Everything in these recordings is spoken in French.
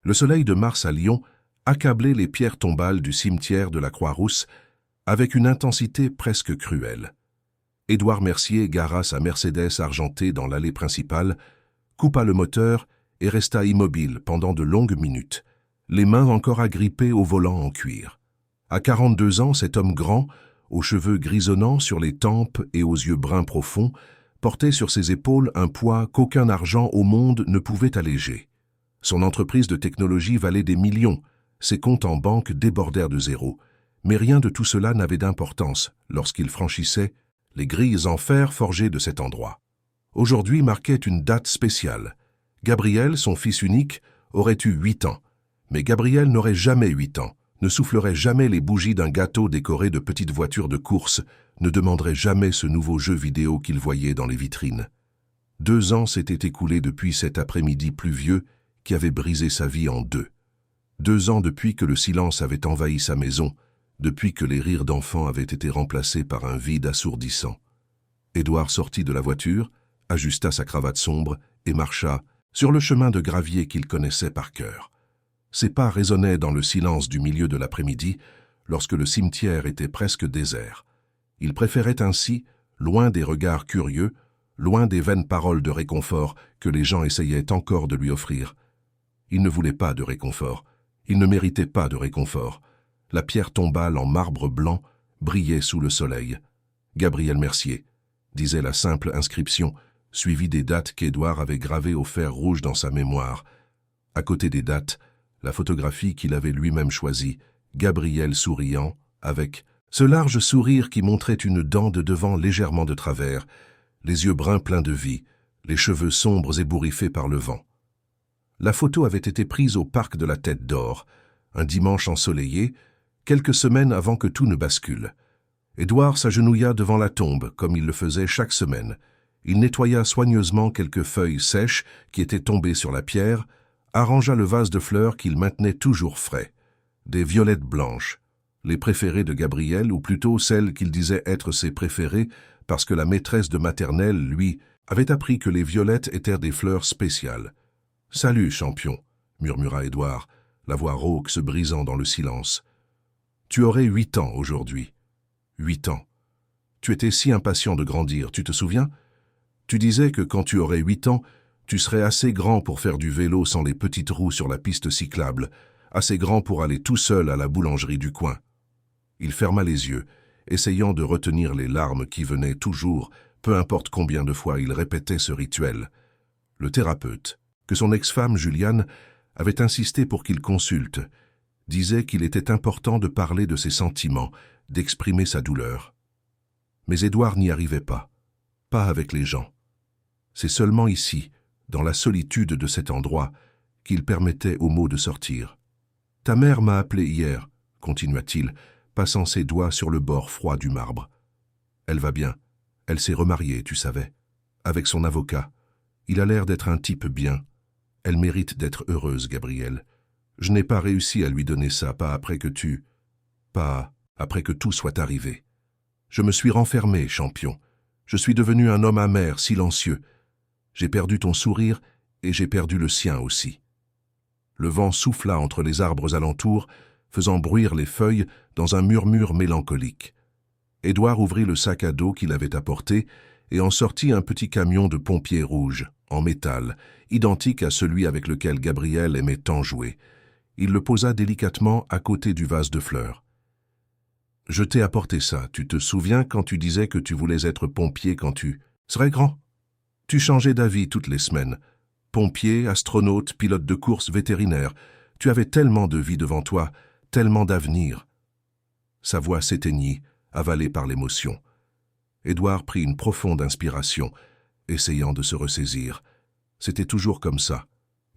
Le soleil de mars à Lyon accablait les pierres tombales du cimetière de la Croix-Rousse avec une intensité presque cruelle. Édouard Mercier gara sa Mercedes argentée dans l'allée principale, coupa le moteur et resta immobile pendant de longues minutes, les mains encore agrippées au volant en cuir. À 42 ans, cet homme grand, aux cheveux grisonnants sur les tempes et aux yeux bruns profonds, portait sur ses épaules un poids qu'aucun argent au monde ne pouvait alléger. Son entreprise de technologie valait des millions, ses comptes en banque débordèrent de zéro, mais rien de tout cela n'avait d'importance lorsqu'il franchissait les grilles en fer forgées de cet endroit. Aujourd'hui marquait une date spéciale. Gabriel, son fils unique, aurait eu 8 ans, mais Gabriel n'aurait jamais 8 ans, ne soufflerait jamais les bougies d'un gâteau décoré de petites voitures de course, ne demanderait jamais ce nouveau jeu vidéo qu'il voyait dans les vitrines. 2 ans s'étaient écoulés depuis cet après-midi pluvieux qui avait brisé sa vie en deux. 2 ans depuis que le silence avait envahi sa maison, depuis que les rires d'enfants avaient été remplacés par un vide assourdissant. Édouard sortit de la voiture, ajusta sa cravate sombre et marcha sur le chemin de gravier qu'il connaissait par cœur. Ses pas résonnaient dans le silence du milieu de l'après-midi, lorsque le cimetière était presque désert. Il préférait ainsi, loin des regards curieux, loin des vaines paroles de réconfort que les gens essayaient encore de lui offrir. Il ne voulait pas de réconfort, il ne méritait pas de réconfort. La pierre tombale en marbre blanc brillait sous le soleil. Gabriel Mercier, disait la simple inscription, suivie des dates qu'Édouard avait gravées au fer rouge dans sa mémoire. À côté des dates, la photographie qu'il avait lui-même choisie, Gabriel souriant, avec ce large sourire qui montrait une dent de devant légèrement de travers, les yeux bruns pleins de vie, les cheveux sombres ébouriffés par le vent. La photo avait été prise au parc de la Tête d'Or, un dimanche ensoleillé, quelques semaines avant que tout ne bascule. Édouard s'agenouilla devant la tombe, comme il le faisait chaque semaine. Il nettoya soigneusement quelques feuilles sèches qui étaient tombées sur la pierre, arrangea le vase de fleurs qu'il maintenait toujours frais. Des violettes blanches, les préférées de Gabriel, ou plutôt celles qu'il disait être ses préférées, parce que la maîtresse de maternelle, lui, avait appris que les violettes étaient des fleurs spéciales. « Salut, champion !» murmura Édouard, la voix rauque se brisant dans le silence. « Tu aurais 8 ans aujourd'hui. 8 ans. Tu étais si impatient de grandir, tu te souviens? Tu disais que quand tu aurais 8 ans, tu serais assez grand pour faire du vélo sans les petites roues sur la piste cyclable, assez grand pour aller tout seul à la boulangerie du coin. » Il ferma les yeux, essayant de retenir les larmes qui venaient toujours, peu importe combien de fois il répétait ce rituel. Le thérapeute, que son ex-femme Juliane avait insisté pour qu'il consulte, disait qu'il était important de parler de ses sentiments, d'exprimer sa douleur. Mais Édouard n'y arrivait pas avec les gens. C'est seulement ici, dans la solitude de cet endroit, qu'il permettait aux mots de sortir. « Ta mère m'a appelé hier, » continua-t-il, passant ses doigts sur le bord froid du marbre. « Elle va bien. Elle s'est remariée, tu savais, avec son avocat. Il a l'air d'être un type bien. Elle mérite d'être heureuse, Gabriel. Je n'ai pas réussi à lui donner ça, pas après que tout soit arrivé. Je me suis renfermé, champion. Je suis devenu un homme amer, silencieux. J'ai perdu ton sourire et j'ai perdu le sien aussi. » Le vent souffla entre les arbres alentours, faisant bruire les feuilles dans un murmure mélancolique. Édouard ouvrit le sac à dos qu'il avait apporté et en sortit un petit camion de pompiers rouge, en métal, identique à celui avec lequel Gabriel aimait tant jouer. Il le posa délicatement à côté du vase de fleurs. « Je t'ai apporté ça. Tu te souviens quand tu disais que tu voulais être pompier quand tu serais grand? Tu changeais d'avis toutes les semaines. Pompier, astronaute, pilote de course, vétérinaire. Tu avais tellement de vie devant toi, tellement d'avenir. » Sa voix s'éteignit, avalée par l'émotion. Édouard prit une profonde inspiration, essayant de se ressaisir. C'était toujours comme ça.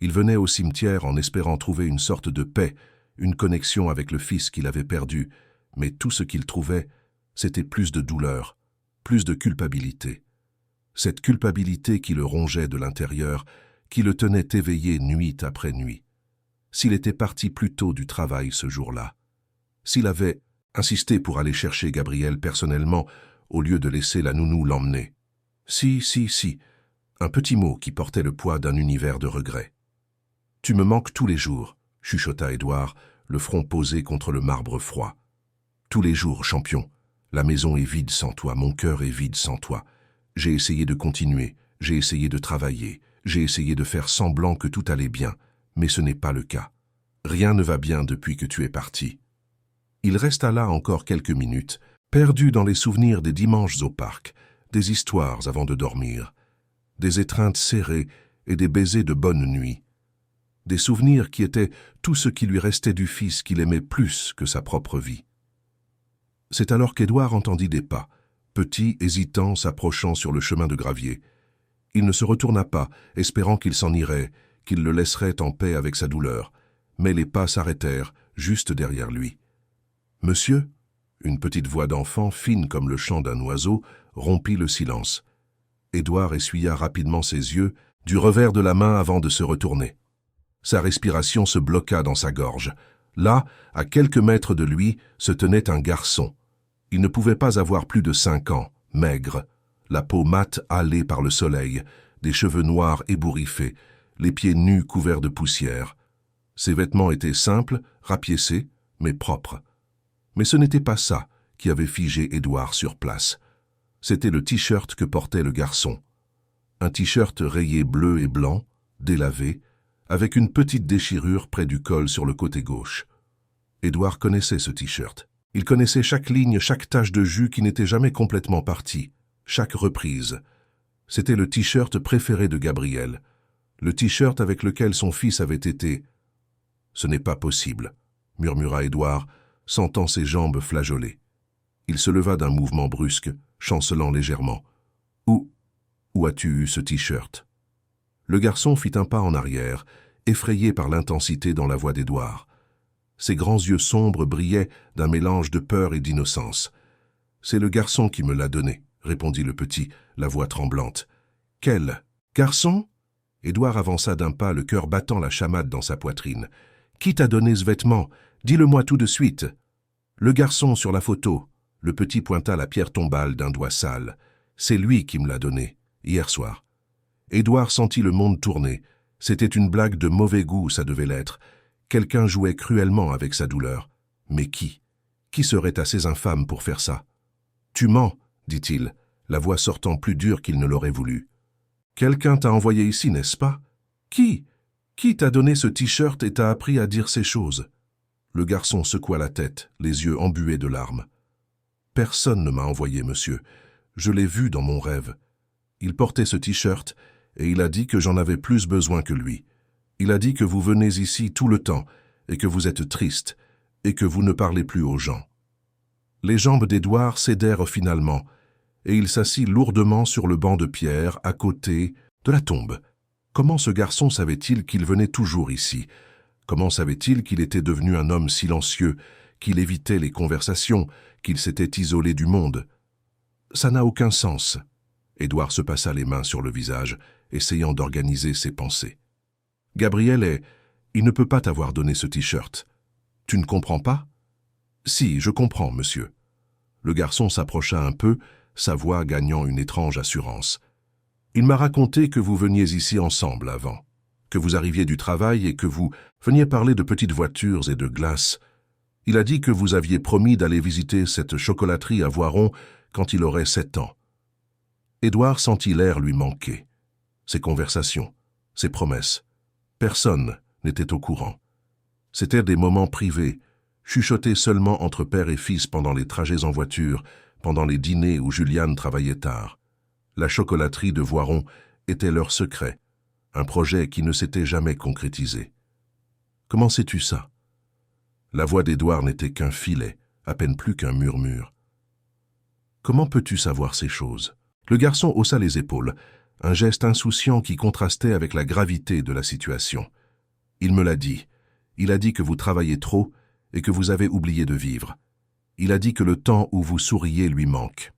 Il venait au cimetière en espérant trouver une sorte de paix, une connexion avec le fils qu'il avait perdu, mais tout ce qu'il trouvait, c'était plus de douleur, plus de culpabilité. Cette culpabilité qui le rongeait de l'intérieur, qui le tenait éveillé nuit après nuit. S'il était parti plus tôt du travail ce jour-là, s'il avait insisté pour aller chercher Gabriel personnellement au lieu de laisser la nounou l'emmener. Si, un petit mot qui portait le poids d'un univers de regrets. Tu me manques tous les jours, chuchota Édouard, le front posé contre le marbre froid. Tous les jours, champion. La maison est vide sans toi, mon cœur est vide sans toi. J'ai essayé de continuer, j'ai essayé de travailler, j'ai essayé de faire semblant que tout allait bien, mais ce n'est pas le cas. Rien ne va bien depuis que tu es parti. Il resta là encore quelques minutes, perdu dans les souvenirs des dimanches au parc, des histoires avant de dormir, des étreintes serrées et des baisers de bonne nuit. Des souvenirs qui étaient tout ce qui lui restait du fils qu'il aimait plus que sa propre vie. C'est alors qu'Édouard entendit des pas, petit, hésitant, s'approchant sur le chemin de gravier. Il ne se retourna pas, espérant qu'il s'en irait, qu'il le laisserait en paix avec sa douleur, mais les pas s'arrêtèrent, juste derrière lui. « Monsieur ?» Une petite voix d'enfant, fine comme le chant d'un oiseau, rompit le silence. Édouard essuya rapidement ses yeux, du revers de la main avant de se retourner. Sa respiration se bloqua dans sa gorge. Là, à quelques mètres de lui, se tenait un garçon. Il ne pouvait pas avoir plus de 5 ans, maigre, la peau mate hâlée par le soleil, des cheveux noirs ébouriffés, les pieds nus couverts de poussière. Ses vêtements étaient simples, rapiécés, mais propres. Mais ce n'était pas ça qui avait figé Édouard sur place. C'était le t-shirt que portait le garçon. Un t-shirt rayé bleu et blanc, délavé, avec une petite déchirure près du col sur le côté gauche. Édouard connaissait ce t-shirt. Il connaissait chaque ligne, chaque tache de jus qui n'était jamais complètement partie, chaque reprise. C'était le t-shirt préféré de Gabriel, le t-shirt avec lequel son fils avait été. « Ce n'est pas possible », murmura Édouard, sentant ses jambes flageoler. Il se leva d'un mouvement brusque, chancelant légèrement. « Où as-tu eu ce t-shirt » Le garçon fit un pas en arrière, effrayé par l'intensité dans la voix d'Édouard. Ses grands yeux sombres brillaient d'un mélange de peur et d'innocence. « C'est le garçon qui me l'a donné », répondit le petit, la voix tremblante. « Quel garçon ?» Édouard avança d'un pas, le cœur battant la chamade dans sa poitrine. « Qui t'a donné ce vêtement? Dis-le-moi tout de suite. » « Le garçon sur la photo. » Le petit pointa la pierre tombale d'un doigt sale. « C'est lui qui me l'a donné, hier soir. » Édouard sentit le monde tourner. C'était une blague de mauvais goût, ça devait l'être. Quelqu'un jouait cruellement avec sa douleur. Mais qui? Qui serait assez infâme pour faire ça? « Tu mens, » dit-il, la voix sortant plus dure qu'il ne l'aurait voulu. « Quelqu'un t'a envoyé ici, n'est-ce pas? Qui? Qui t'a donné ce t-shirt et t'a appris à dire ces choses ?» Le garçon secoua la tête, les yeux embués de larmes. « Personne ne m'a envoyé, monsieur. Je l'ai vu dans mon rêve. Il portait ce t-shirt et il a dit que j'en avais plus besoin que lui. Il a dit que vous venez ici tout le temps et que vous êtes triste et que vous ne parlez plus aux gens. » Les jambes d'Édouard cédèrent finalement et il s'assit lourdement sur le banc de pierre à côté de la tombe. Comment ce garçon savait-il qu'il venait toujours ici? Comment savait-il qu'il était devenu un homme silencieux, qu'il évitait les conversations, qu'il s'était isolé du monde? Ça n'a aucun sens. Édouard se passa les mains sur le visage, essayant d'organiser ses pensées. Gabriel il ne peut pas t'avoir donné ce t-shirt. Tu ne comprends pas? Si, je comprends, monsieur. Le garçon s'approcha un peu, sa voix gagnant une étrange assurance. Il m'a raconté que vous veniez ici ensemble avant, que vous arriviez du travail et que vous veniez parler de petites voitures et de glace. Il a dit que vous aviez promis d'aller visiter cette chocolaterie à Voiron quand il aurait 7 ans. Édouard sentit l'air lui manquer. Ses conversations, ses promesses. Personne n'était au courant. C'étaient des moments privés, chuchotés seulement entre père et fils pendant les trajets en voiture, pendant les dîners où Juliane travaillait tard. La chocolaterie de Voiron était leur secret, un projet qui ne s'était jamais concrétisé. Comment sais-tu ça? La voix d'Édouard n'était qu'un filet, à peine plus qu'un murmure. Comment peux-tu savoir ces choses? Le garçon haussa les épaules, un geste insouciant qui contrastait avec la gravité de la situation. Il me l'a dit. Il a dit que vous travaillez trop et que vous avez oublié de vivre. Il a dit que le temps où vous souriez lui manque.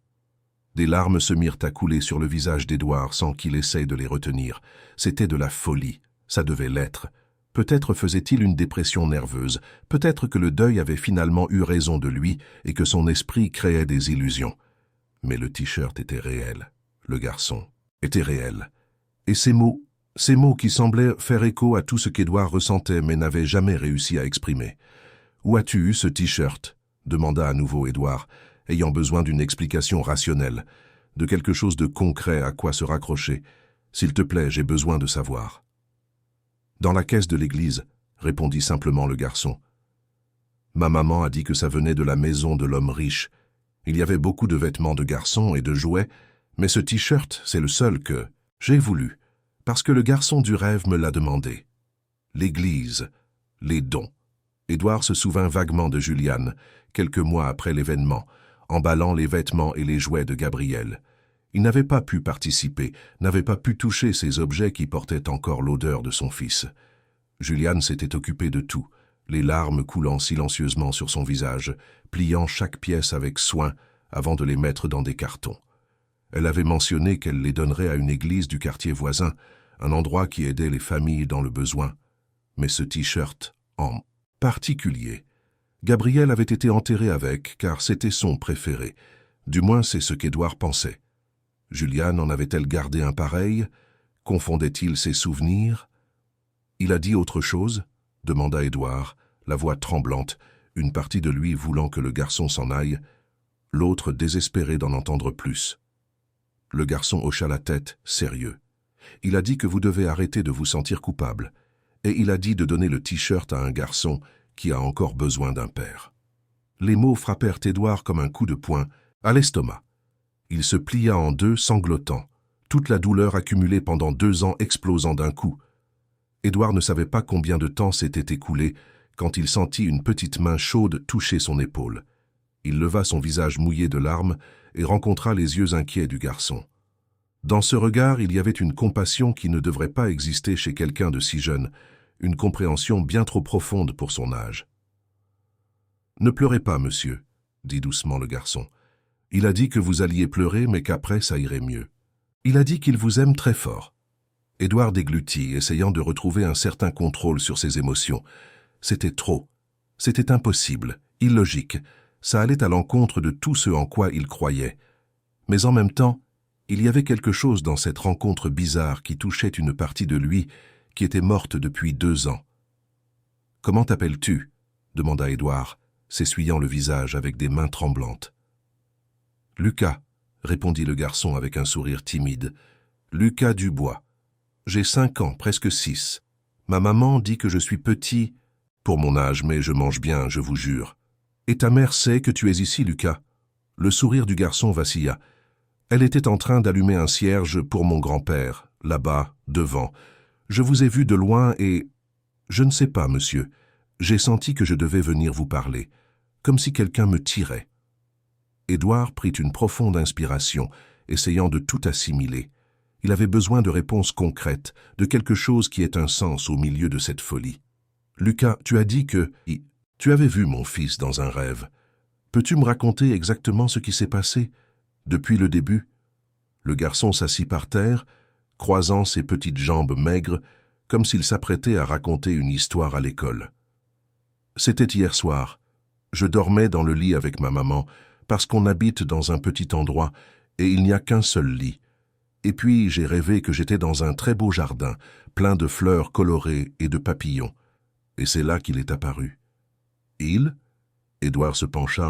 Des larmes se mirent à couler sur le visage d'Édouard sans qu'il essaye de les retenir. C'était de la folie, ça devait l'être. Peut-être faisait-il une dépression nerveuse, peut-être que le deuil avait finalement eu raison de lui et que son esprit créait des illusions. Mais le t-shirt était réel, le garçon était réel. Et ces mots Ces mots qui semblaient faire écho à tout ce qu'Édouard ressentait mais n'avait jamais réussi à exprimer. « Où as-tu eu ce t-shirt » demanda à nouveau Édouard, ayant besoin d'une explication rationnelle, de quelque chose de concret à quoi se raccrocher. « S'il te plaît, j'ai besoin de savoir. »« Dans la caisse de l'église, » répondit simplement le garçon. « Ma maman a dit que ça venait de la maison de l'homme riche. Il y avait beaucoup de vêtements de garçon et de jouets, mais ce t-shirt, c'est le seul que j'ai voulu, parce que le garçon du rêve me l'a demandé. L'église, les dons. » Édouard se souvint vaguement de Juliane, quelques mois après l'événement, emballant les vêtements et les jouets de Gabriel. Il n'avait pas pu participer, n'avait pas pu toucher ces objets qui portaient encore l'odeur de son fils. Juliane s'était occupée de tout, les larmes coulant silencieusement sur son visage, pliant chaque pièce avec soin avant de les mettre dans des cartons. Elle avait mentionné qu'elle les donnerait à une église du quartier voisin, un endroit qui aidait les familles dans le besoin. Mais ce t-shirt, en particulier, Gabriel avait été enterré avec, car c'était son préféré. Du moins, c'est ce qu'Édouard pensait. Juliane en avait-elle gardé un pareil? Confondait-il ses souvenirs? Il a dit autre chose? Demanda Édouard, la voix tremblante, une partie de lui voulant que le garçon s'en aille, l'autre désespéré d'en entendre plus. Le garçon hocha la tête, sérieux. Il a dit que vous devez arrêter de vous sentir coupable, et il a dit de donner le t-shirt à un garçon qui a encore besoin d'un père. Les mots frappèrent Édouard comme un coup de poing à l'estomac. Il se plia en deux, sanglotant, toute la douleur accumulée pendant 2 ans explosant d'un coup. Édouard ne savait pas combien de temps s'était écoulé quand il sentit une petite main chaude toucher son épaule. Il leva son visage mouillé de larmes et rencontra les yeux inquiets du garçon. Dans ce regard, il y avait une compassion qui ne devrait pas exister chez quelqu'un de si jeune, une compréhension bien trop profonde pour son âge. « Ne pleurez pas, monsieur, » dit doucement le garçon. « Il a dit que vous alliez pleurer, mais qu'après ça irait mieux. Il a dit qu'il vous aime très fort. » Édouard déglutit, essayant de retrouver un certain contrôle sur ses émotions. C'était trop. C'était impossible, illogique. Ça allait à l'encontre de tout ce en quoi il croyait. Mais en même temps, il y avait quelque chose dans cette rencontre bizarre qui touchait une partie de lui qui était morte depuis 2 ans. « Comment t'appelles-tu » demanda Édouard, s'essuyant le visage avec des mains tremblantes. « Lucas » répondit le garçon avec un sourire timide. « Lucas Dubois. J'ai 5 ans, presque 6. Ma maman dit que je suis petit pour mon âge, mais je mange bien, je vous jure. Et ta mère sait que tu es ici, Lucas ?» Le sourire du garçon vacilla. Elle était en train d'allumer un cierge pour mon grand-père, là-bas, devant. Je vous ai vu de loin et... Je ne sais pas, monsieur. J'ai senti que je devais venir vous parler, comme si quelqu'un me tirait. Édouard prit une profonde inspiration, essayant de tout assimiler. Il avait besoin de réponses concrètes, de quelque chose qui ait un sens au milieu de cette folie. « Lucas, tu as dit que... Tu avais vu mon fils dans un rêve. Peux-tu me raconter exactement ce qui s'est passé, depuis le début ?» Le garçon s'assit par terre, croisant ses petites jambes maigres, comme s'il s'apprêtait à raconter une histoire à l'école. « C'était hier soir. Je dormais dans le lit avec ma maman, parce qu'on habite dans un petit endroit, et il n'y a qu'un seul lit. Et puis j'ai rêvé que j'étais dans un très beau jardin, plein de fleurs colorées et de papillons. Et c'est là qu'il est apparu. »« Il ?» Édouard se pencha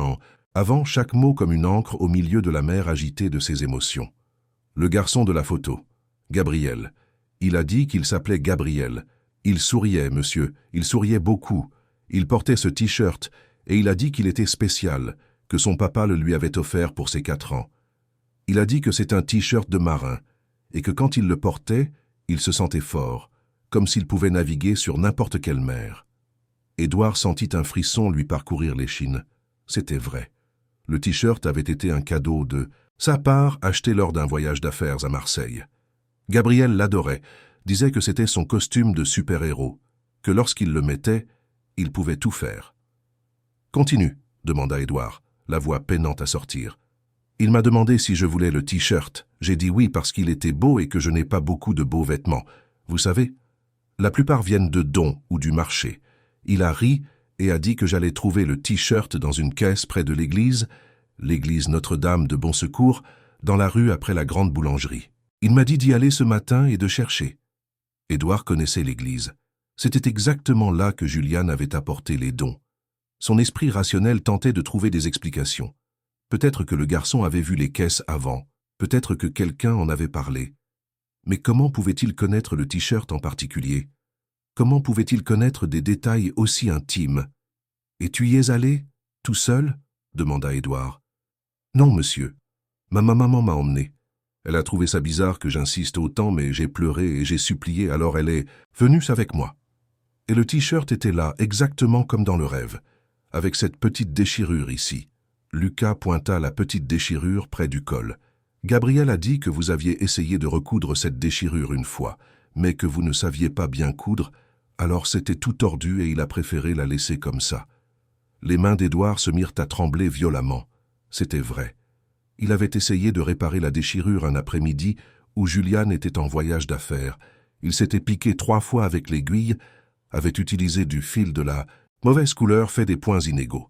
avant chaque mot comme une encre au milieu de la mer agitée de ses émotions. « Le garçon de la photo. Gabriel. Il a dit qu'il s'appelait Gabriel. Il souriait, monsieur, il souriait beaucoup. Il portait ce t-shirt, et il a dit qu'il était spécial, que son papa le lui avait offert pour ses 4 ans. Il a dit que c'est un t-shirt de marin, et que quand il le portait, il se sentait fort, comme s'il pouvait naviguer sur n'importe quelle mer. » Édouard sentit un frisson lui parcourir l'échine. C'était vrai. Le t-shirt avait été un cadeau de sa part acheté lors d'un voyage d'affaires à Marseille. Gabriel l'adorait, disait que c'était son costume de super-héros, que lorsqu'il le mettait, il pouvait tout faire. « Continue » demanda Édouard, la voix peinante à sortir. « Il m'a demandé si je voulais le t-shirt. J'ai dit oui parce qu'il était beau et que je n'ai pas beaucoup de beaux vêtements. Vous savez, la plupart viennent de dons ou du marché. Il a ri et a dit que j'allais trouver le t-shirt dans une caisse près de l'église Notre-Dame de Bon Secours, dans la rue après la grande boulangerie. Il m'a dit d'y aller ce matin et de chercher. Édouard connaissait l'église. C'était exactement là que Juliane avait apporté les dons. Son esprit rationnel tentait de trouver des explications. Peut-être que le garçon avait vu les caisses avant, peut-être que quelqu'un en avait parlé. Mais comment pouvait-il connaître le t-shirt en particulier? Comment pouvait-il connaître des détails aussi intimes? « Et tu y es allé, tout seul ?» demanda Édouard. « Non, monsieur. Ma maman m'a emmené. Elle a trouvé ça bizarre que j'insiste autant, mais j'ai pleuré et j'ai supplié, alors elle est venue avec moi. Et le t-shirt était là, exactement comme dans le rêve, avec cette petite déchirure ici. » Lucas pointa la petite déchirure près du col. « Gabriel a dit que vous aviez essayé de recoudre cette déchirure une fois, mais que vous ne saviez pas bien coudre, alors c'était tout tordu et il a préféré la laisser comme ça. » Les mains d'Édouard se mirent à trembler violemment. C'était vrai. Il avait essayé de réparer la déchirure un après-midi où Juliane était en voyage d'affaires. Il s'était piqué 3 fois avec l'aiguille, avait utilisé du fil de la mauvaise couleur fait des points inégaux.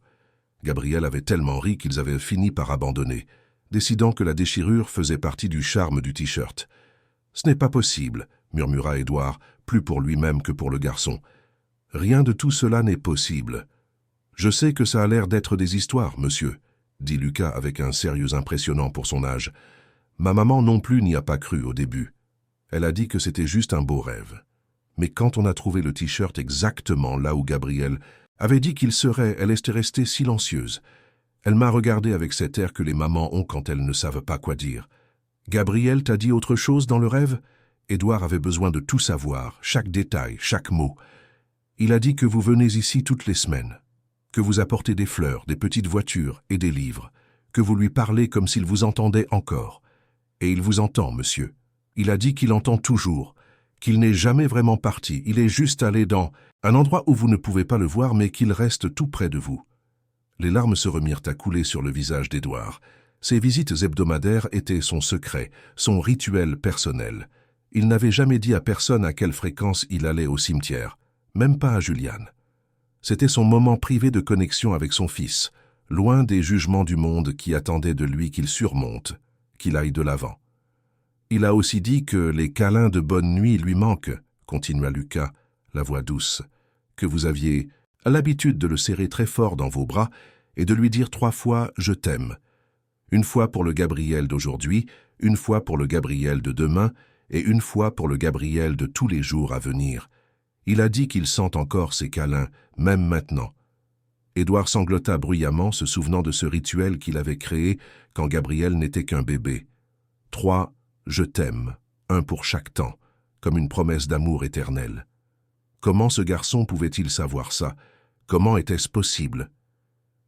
Gabriel avait tellement ri qu'ils avaient fini par abandonner, décidant que la déchirure faisait partie du charme du t-shirt. « Ce n'est pas possible, » murmura Édouard, plus pour lui-même que pour le garçon. « Rien de tout cela n'est possible. »« Je sais que ça a l'air d'être des histoires, monsieur, » dit Lucas avec un sérieux impressionnant pour son âge. « Ma maman non plus n'y a pas cru au début. Elle a dit que c'était juste un beau rêve. Mais quand on a trouvé le t-shirt exactement là où Gabriel avait dit qu'il serait, elle était restée silencieuse. Elle m'a regardé avec cet air que les mamans ont quand elles ne savent pas quoi dire. « Gabriel t'a dit autre chose dans le rêve ?» Édouard avait besoin de tout savoir, chaque détail, chaque mot. « Il a dit que vous venez ici toutes les semaines, que vous apportez des fleurs, des petites voitures et des livres, que vous lui parlez comme s'il vous entendait encore. Et il vous entend, monsieur. Il a dit qu'il entend toujours, qu'il n'est jamais vraiment parti, il est juste allé dans un endroit où vous ne pouvez pas le voir, mais qu'il reste tout près de vous. » Les larmes se remirent à couler sur le visage d'Édouard. Ses visites hebdomadaires étaient son secret, son rituel personnel. Il n'avait jamais dit à personne à quelle fréquence il allait au cimetière, même pas à Juliane. C'était son moment privé de connexion avec son fils, loin des jugements du monde qui attendaient de lui qu'il surmonte, qu'il aille de l'avant. Il a aussi dit que les câlins de bonne nuit lui manquent, continua Lucas, la voix douce, que vous aviez l'habitude de le serrer très fort dans vos bras et de lui dire 3 fois « je t'aime ». Une fois pour le Gabriel d'aujourd'hui, une fois pour le Gabriel de demain et une fois pour le Gabriel de tous les jours à venir. Il a dit qu'il sent encore ces câlins, même maintenant. Édouard sanglota bruyamment, se souvenant de ce rituel qu'il avait créé quand Gabriel n'était qu'un bébé. 3 « je t'aime », un pour chaque temps, comme une promesse d'amour éternel. Comment ce garçon pouvait-il savoir ça? Comment était-ce possible?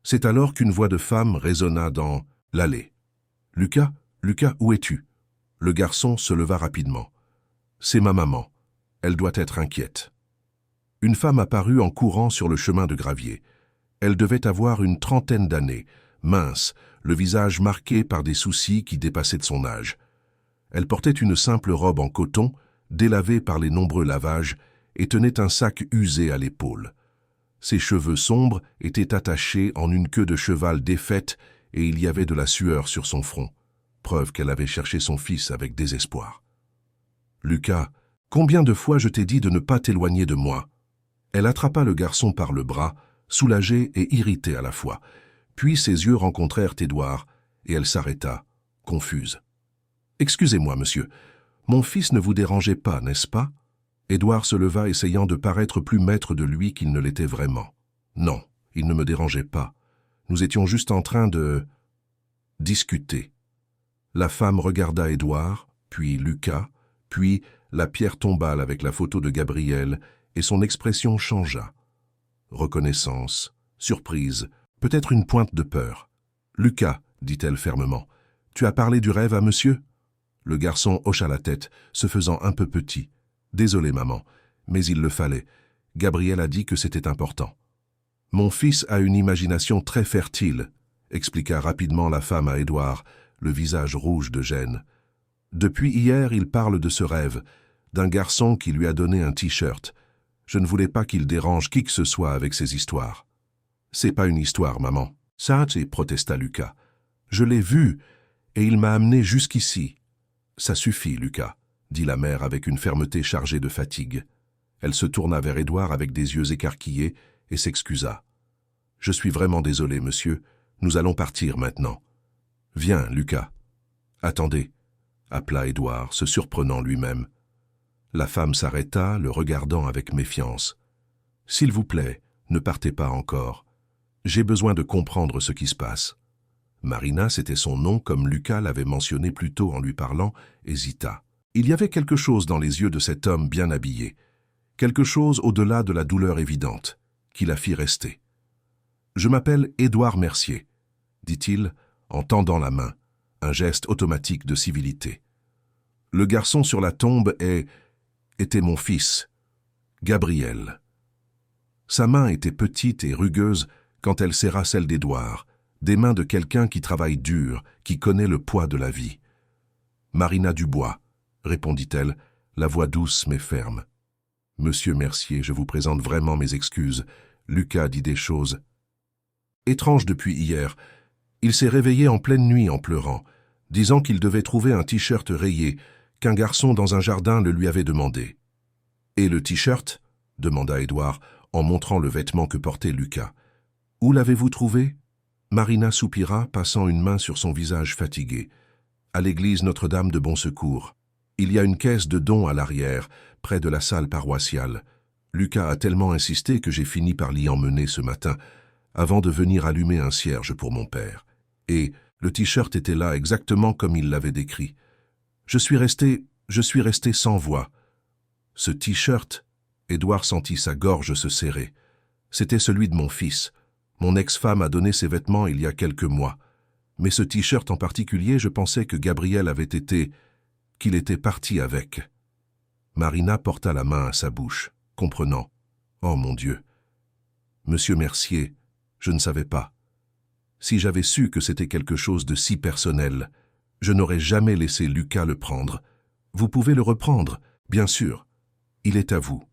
C'est alors qu'une voix de femme résonna dans l'allée. « Lucas, Lucas, où es-tu » Le garçon se leva rapidement. « C'est ma maman. Elle doit être inquiète. » Une femme apparut en courant sur le chemin de gravier. Elle devait avoir une 30aine d'années, mince, le visage marqué par des soucis qui dépassaient de son âge. Elle portait une simple robe en coton, délavée par les nombreux lavages, et tenait un sac usé à l'épaule. Ses cheveux sombres étaient attachés en une queue de cheval défaite et il y avait de la sueur sur son front, preuve qu'elle avait cherché son fils avec désespoir. « Lucas, combien de fois je t'ai dit de ne pas t'éloigner de moi ?» Elle attrapa le garçon par le bras, soulagée et irritée à la fois. Puis ses yeux rencontrèrent Édouard et elle s'arrêta, confuse. « Excusez-moi, monsieur, mon fils ne vous dérangeait pas, n'est-ce pas ?» Édouard se leva, essayant de paraître plus maître de lui qu'il ne l'était vraiment. « Non, il ne me dérangeait pas. Nous étions juste en train de discuter. » La femme regarda Édouard, puis Lucas, puis la pierre tombale avec la photo de Gabriel, et son expression changea. Reconnaissance, surprise, peut-être une pointe de peur. « Lucas, dit-elle fermement, tu as parlé du rêve à monsieur ?» Le garçon hocha la tête, se faisant un peu petit. « Désolé, maman, mais il le fallait. Gabriel a dit que c'était important. »« Mon fils a une imagination très fertile, » expliqua rapidement la femme à Édouard, le visage rouge de gêne. « Depuis hier, il parle de ce rêve, d'un garçon qui lui a donné un t-shirt. Je ne voulais pas qu'il dérange qui que ce soit avec ses histoires. »« C'est pas une histoire, maman. »« Ça, protesta Lucas. « Je l'ai vu, et il m'a amené jusqu'ici. »« Ça suffit, Lucas. dit la mère avec une fermeté chargée de fatigue. Elle se tourna vers Édouard avec des yeux écarquillés et s'excusa. « Je suis vraiment désolé, monsieur. Nous allons partir maintenant. »« Viens, Lucas. »« Attendez, » appela Édouard, se surprenant lui-même. La femme s'arrêta, le regardant avec méfiance. « S'il vous plaît, ne partez pas encore. J'ai besoin de comprendre ce qui se passe. » Marina, c'était son nom comme Lucas l'avait mentionné plus tôt en lui parlant, hésita. Il y avait quelque chose dans les yeux de cet homme bien habillé, quelque chose au-delà de la douleur évidente, qui la fit rester. « Je m'appelle Édouard Mercier, » dit-il en tendant la main, un geste automatique de civilité. « Le garçon sur la tombe était mon fils, Gabriel. » Sa main était petite et rugueuse quand elle serra celle d'Édouard, des mains de quelqu'un qui travaille dur, qui connaît le poids de la vie. « Marina Dubois, » répondit-elle, la voix douce mais ferme. « Monsieur Mercier, je vous présente vraiment mes excuses. Lucas dit des choses étranges depuis hier. Il s'est réveillé en pleine nuit en pleurant, disant qu'il devait trouver un t-shirt rayé, qu'un garçon dans un jardin le lui avait demandé. « Et le t-shirt » demanda Édouard, en montrant le vêtement que portait Lucas. « Où l'avez-vous trouvé » Marina soupira, passant une main sur son visage fatigué. « À l'église Notre-Dame de Bon Secours. Il y a une caisse de dons à l'arrière, près de la salle paroissiale. Lucas a tellement insisté que j'ai fini par l'y emmener ce matin, avant de venir allumer un cierge pour mon père. Et le t-shirt était là exactement comme il l'avait décrit. Je suis resté sans voix. Ce t-shirt, Édouard sentit sa gorge se serrer. C'était celui de mon fils. Mon ex-femme a donné ses vêtements il y a quelques mois. Mais ce t-shirt en particulier, je pensais que Gabriel qu'il était parti avec. » Marina porta la main à sa bouche, comprenant. « Oh mon Dieu ! Monsieur Mercier, je ne savais pas. Si j'avais su que c'était quelque chose de si personnel, je n'aurais jamais laissé Lucas le prendre. Vous pouvez le reprendre, bien sûr. Il est à vous. »«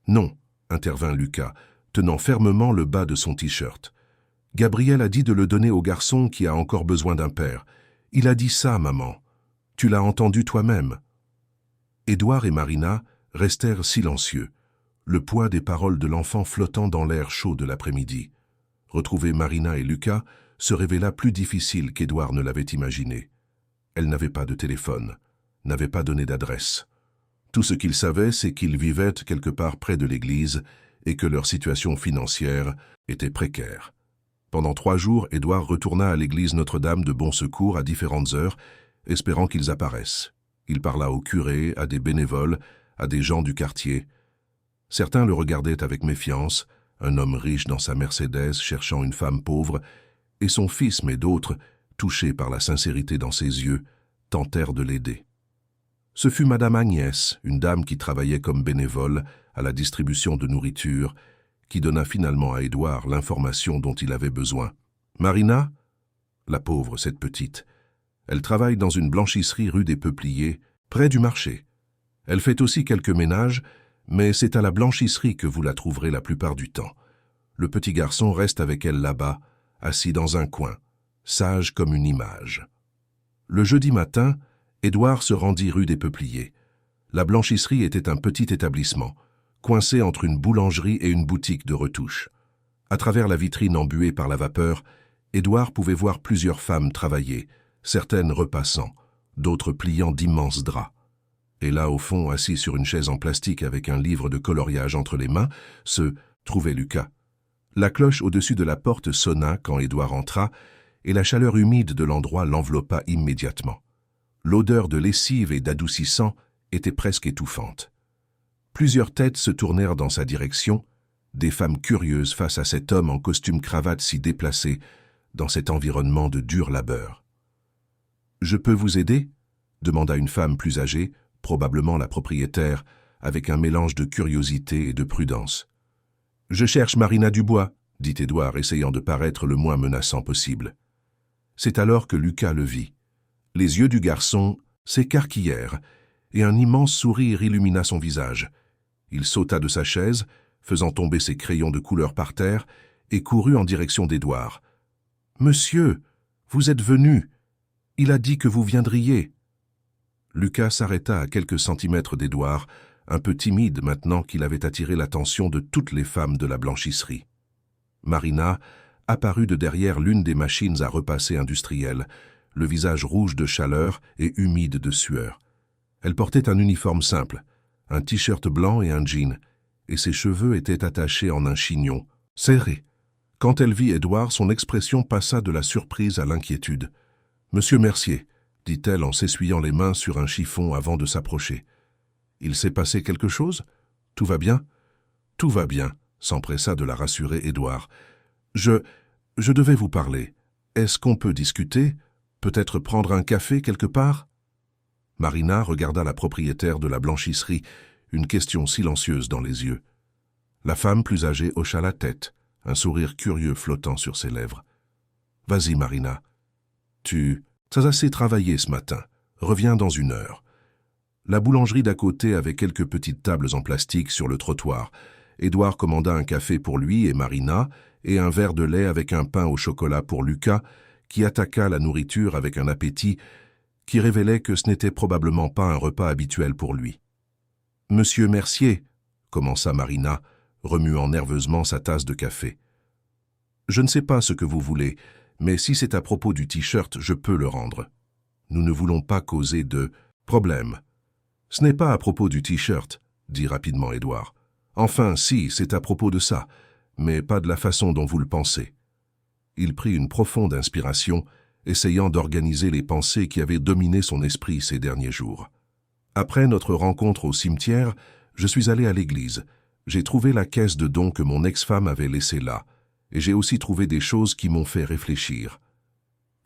Non, » intervint Lucas, tenant fermement le bas de son t-shirt. « Gabriel a dit de le donner au garçon qui a encore besoin d'un père. Il a dit ça, maman. Tu l'as entendu toi-même. » Édouard et Marina restèrent silencieux, le poids des paroles de l'enfant flottant dans l'air chaud de l'après-midi. Retrouver Marina et Lucas se révéla plus difficile qu'Édouard ne l'avait imaginé. Elle n'avait pas de téléphone, n'avait pas donné d'adresse. Tout ce qu'il savait, c'est qu'ils vivaient quelque part près de l'église et que leur situation financière était précaire. Pendant 3 jours, Édouard retourna à l'église Notre-Dame de Bon Secours à différentes heures, espérant qu'ils apparaissent. Il parla au curé, à des bénévoles, à des gens du quartier. Certains le regardaient avec méfiance, un homme riche dans sa Mercedes cherchant une femme pauvre, et son fils, mais d'autres, touchés par la sincérité dans ses yeux, tentèrent de l'aider. Ce fut Madame Agnès, une dame qui travaillait comme bénévole à la distribution de nourriture, qui donna finalement à Édouard l'information dont il avait besoin. Marina, la pauvre, cette petite, elle travaille dans une blanchisserie rue des Peupliers, près du marché. Elle fait aussi quelques ménages, mais c'est à la blanchisserie que vous la trouverez la plupart du temps. Le petit garçon reste avec elle là-bas, assis dans un coin, sage comme une image. Le jeudi matin, Édouard se rendit rue des Peupliers. La blanchisserie était un petit établissement, coincé entre une boulangerie et une boutique de retouches. À travers la vitrine embuée par la vapeur, Édouard pouvait voir plusieurs femmes travailler, certaines repassant, d'autres pliant d'immenses draps. Et là, au fond, assis sur une chaise en plastique avec un livre de coloriage entre les mains, se trouvait Lucas. La cloche au-dessus de la porte sonna quand Édouard entra, et la chaleur humide de l'endroit l'enveloppa immédiatement. L'odeur de lessive et d'adoucissant était presque étouffante. Plusieurs têtes se tournèrent dans sa direction, des femmes curieuses face à cet homme en costume cravate si déplacé dans cet environnement de dur labeur. « Je peux vous aider ?» demanda une femme plus âgée, probablement la propriétaire, avec un mélange de curiosité et de prudence. « Je cherche Marina Dubois », dit Édouard, essayant de paraître le moins menaçant possible. C'est alors que Lucas le vit. Les yeux du garçon s'écarquillèrent, et un immense sourire illumina son visage. Il sauta de sa chaise, faisant tomber ses crayons de couleur par terre, et courut en direction d'Édouard. « Monsieur, vous êtes venu. Il a dit que vous viendriez. » Lucas s'arrêta à quelques centimètres d'Édouard, un peu timide maintenant qu'il avait attiré l'attention de toutes les femmes de la blanchisserie. Marina apparut de derrière l'une des machines à repasser industrielles, le visage rouge de chaleur et humide de sueur. Elle portait un uniforme simple, un t-shirt blanc et un jean, et ses cheveux étaient attachés en un chignon, serré. Quand elle vit Édouard, son expression passa de la surprise à l'inquiétude. « Monsieur Mercier », dit-elle en s'essuyant les mains sur un chiffon avant de s'approcher. « Il s'est passé quelque chose? Tout va bien ?»« Tout va bien », s'empressa de la rassurer Édouard. « Je devais vous parler. Est-ce qu'on peut discuter? Peut-être prendre un café quelque part ?» Marina regarda la propriétaire de la blanchisserie, une question silencieuse dans les yeux. La femme plus âgée hocha la tête, un sourire curieux flottant sur ses lèvres. « Vas-y, Marina. T'as assez travaillé ce matin. Reviens dans 1 heure. » La boulangerie d'à côté avait quelques petites tables en plastique sur le trottoir. Édouard commanda un café pour lui et Marina, et un verre de lait avec un pain au chocolat pour Lucas, qui attaqua la nourriture avec un appétit qui révélait que ce n'était probablement pas un repas habituel pour lui. « Monsieur Mercier, » commença Marina, remuant nerveusement sa tasse de café. « Je ne sais pas ce que vous voulez, mais si c'est à propos du t-shirt, je peux le rendre. Nous ne voulons pas causer de problème. »« Ce n'est pas à propos du t-shirt, » dit rapidement Édouard. « Enfin, si, c'est à propos de ça, mais pas de la façon dont vous le pensez. » Il prit une profonde inspiration, essayant d'organiser les pensées qui avaient dominé son esprit ces derniers jours. « Après notre rencontre au cimetière, je suis allé à l'église. J'ai trouvé la caisse de dons que mon ex-femme avait laissée là, et j'ai aussi trouvé des choses qui m'ont fait réfléchir. »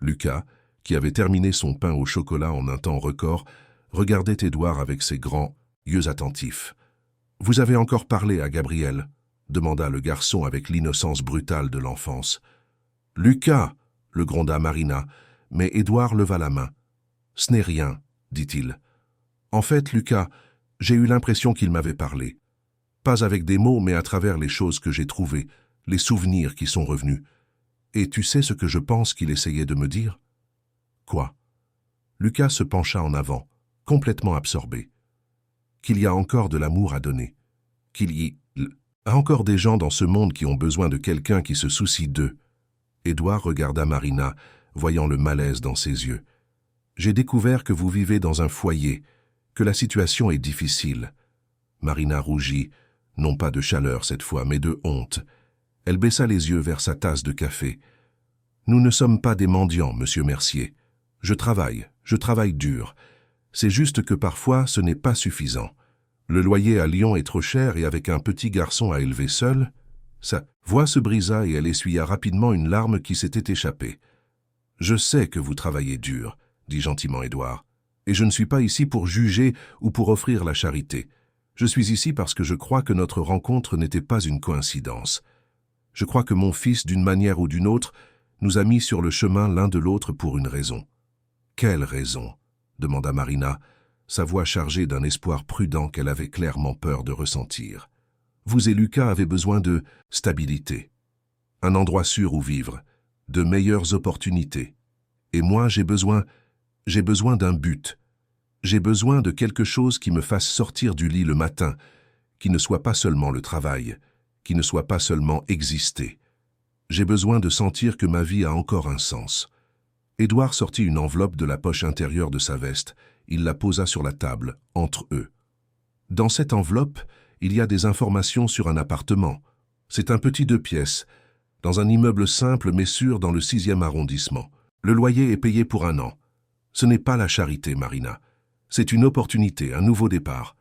Lucas, qui avait terminé son pain au chocolat en un temps record, regardait Édouard avec ses grands yeux attentifs. « Vous avez encore parlé à Gabriel ?» demanda le garçon avec l'innocence brutale de l'enfance. « Lucas !» le gronda Marina, mais Édouard leva la main. « Ce n'est rien, » dit-il. « En fait, Lucas, j'ai eu l'impression qu'il m'avait parlé. Pas avec des mots, mais à travers les choses que j'ai trouvées, les souvenirs qui sont revenus. Et tu sais ce que je pense qu'il essayait de me dire ? » « Quoi ?» Lucas se pencha en avant, complètement absorbé. « Qu'il y a encore de l'amour à donner. Qu'il y a encore des gens dans ce monde qui ont besoin de quelqu'un qui se soucie d'eux. » Édouard regarda Marina, voyant le malaise dans ses yeux. « J'ai découvert que vous vivez dans un foyer, que la situation est difficile. » Marina rougit, non pas de chaleur cette fois, mais de honte. Elle baissa les yeux vers sa tasse de café. « Nous ne sommes pas des mendiants, monsieur Mercier. Je travaille dur. C'est juste que parfois ce n'est pas suffisant. Le loyer à Lyon est trop cher et avec un petit garçon à élever seul, sa voix se brisa et elle essuya rapidement une larme qui s'était échappée. « Je sais que vous travaillez dur, » dit gentiment Édouard, « et je ne suis pas ici pour juger ou pour offrir la charité. Je suis ici parce que je crois que notre rencontre n'était pas une coïncidence. Je crois que mon fils, d'une manière ou d'une autre, nous a mis sur le chemin l'un de l'autre pour une raison. » « Quelle raison ?» demanda Marina, sa voix chargée d'un espoir prudent qu'elle avait clairement peur de ressentir. « Vous et Lucas avez besoin de stabilité, un endroit sûr où vivre, de meilleures opportunités. Et moi, j'ai besoin d'un but. J'ai besoin de quelque chose qui me fasse sortir du lit le matin, qui ne soit pas seulement le travail, qui ne soit pas seulement exister. J'ai besoin de sentir que ma vie a encore un sens. » Édouard sortit une enveloppe de la poche intérieure de sa veste. Il la posa sur la table, entre eux. Dans cette enveloppe, il y a des informations sur un appartement. C'est un petit 2 pièces, dans un immeuble simple mais sûr dans le 6e arrondissement. Le loyer est payé pour 1 an. Ce n'est pas la charité, Marina. C'est une opportunité, un nouveau départ.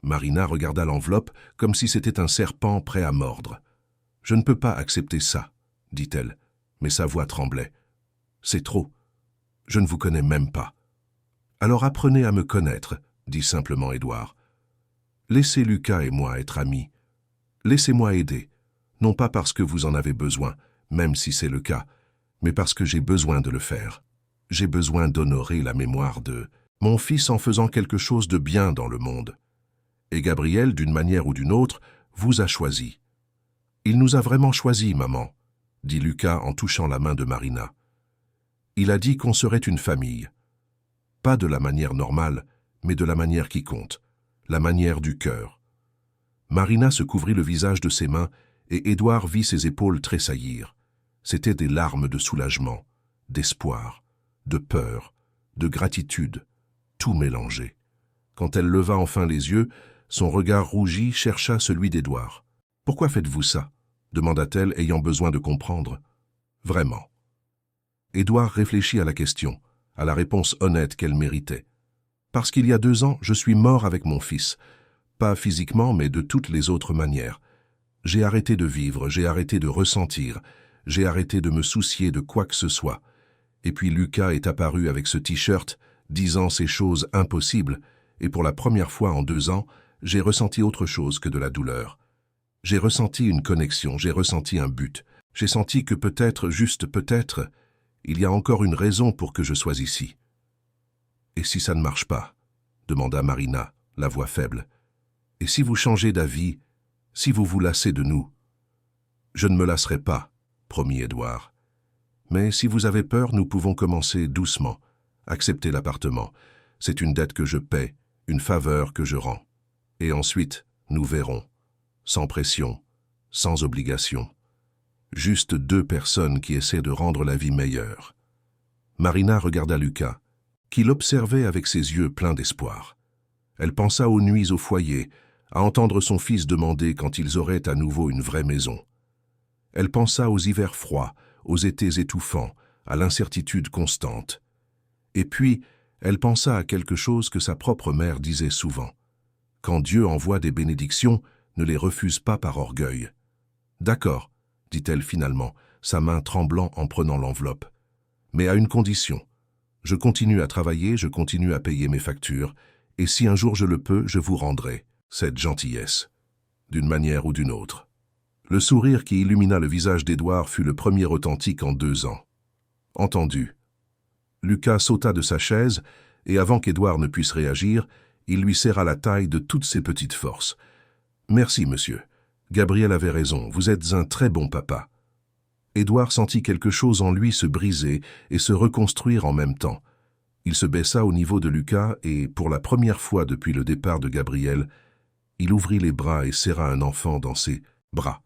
Marina regarda l'enveloppe comme si c'était un serpent prêt à mordre. « Je ne peux pas accepter ça, » dit-elle, mais sa voix tremblait. « C'est trop. Je ne vous connais même pas. »« Alors apprenez à me connaître, » dit simplement Édouard. « Laissez Lucas et moi être amis. Laissez-moi aider, non pas parce que vous en avez besoin, même si c'est le cas, mais parce que j'ai besoin de le faire. J'ai besoin d'honorer la mémoire de mon fils en faisant quelque chose de bien dans le monde. Et Gabriel, d'une manière ou d'une autre, vous a choisi. »« Il nous a vraiment choisis, maman, » dit Lucas en touchant la main de Marina. « Il a dit qu'on serait une famille. Pas de la manière normale, mais de la manière qui compte, la manière du cœur. Marina se couvrit le visage de ses mains et Édouard vit ses épaules tressaillir. C'étaient des larmes de soulagement, d'espoir, de peur, de gratitude, tout mélangé. Quand elle leva enfin les yeux, son regard rougi chercha celui d'Édouard. « Pourquoi faites-vous ça ?» demanda-t-elle, ayant besoin de comprendre. « Vraiment. » Édouard réfléchit à la question, à la réponse honnête qu'elle méritait. « Parce qu'il y a 2 ans, je suis mort avec mon fils. Pas physiquement, mais de toutes les autres manières. J'ai arrêté de vivre, j'ai arrêté de ressentir, j'ai arrêté de me soucier de quoi que ce soit. Et puis Lucas est apparu avec ce t-shirt, disant ces choses impossibles, et pour la première fois en 2 ans, j'ai ressenti autre chose que de la douleur. J'ai ressenti une connexion, j'ai ressenti un but. J'ai senti que peut-être, juste peut-être, il y a encore une raison pour que je sois ici. »« Et si ça ne marche pas ?» demanda Marina, la voix faible. « Et si vous changez d'avis, si vous vous lassez de nous ?»« Je ne me lasserai pas, » promit Édouard. « Mais si vous avez peur, nous pouvons commencer doucement. Acceptez l'appartement. C'est une dette que je paie, une faveur que je rends. Et ensuite, nous verrons. Sans pression, sans obligation. Juste 2 personnes qui essaient de rendre la vie meilleure. » Marina regarda Lucas, qui l'observait avec ses yeux pleins d'espoir. Elle pensa aux nuits au foyer, à entendre son fils demander quand ils auraient à nouveau une vraie maison. Elle pensa aux hivers froids, aux étés étouffants, à l'incertitude constante. Et puis, elle pensa à quelque chose que sa propre mère disait souvent. Quand Dieu envoie des bénédictions, ne les refuse pas par orgueil. « D'accord, » dit-elle finalement, sa main tremblant en prenant l'enveloppe. « Mais à une condition. Je continue à travailler, je continue à payer mes factures, et si un jour je le peux, je vous rendrai cette gentillesse, d'une manière ou d'une autre. » Le sourire qui illumina le visage d'Édouard fut le premier authentique en 2 ans. « Entendu. » Lucas sauta de sa chaise, et avant qu'Édouard ne puisse réagir, il lui serra la taille de toutes ses petites forces. « Merci, monsieur. Gabriel avait raison, vous êtes un très bon papa. » Édouard sentit quelque chose en lui se briser et se reconstruire en même temps. Il se baissa au niveau de Lucas et, pour la première fois depuis le départ de Gabriel, il ouvrit les bras et serra un enfant dans ses bras.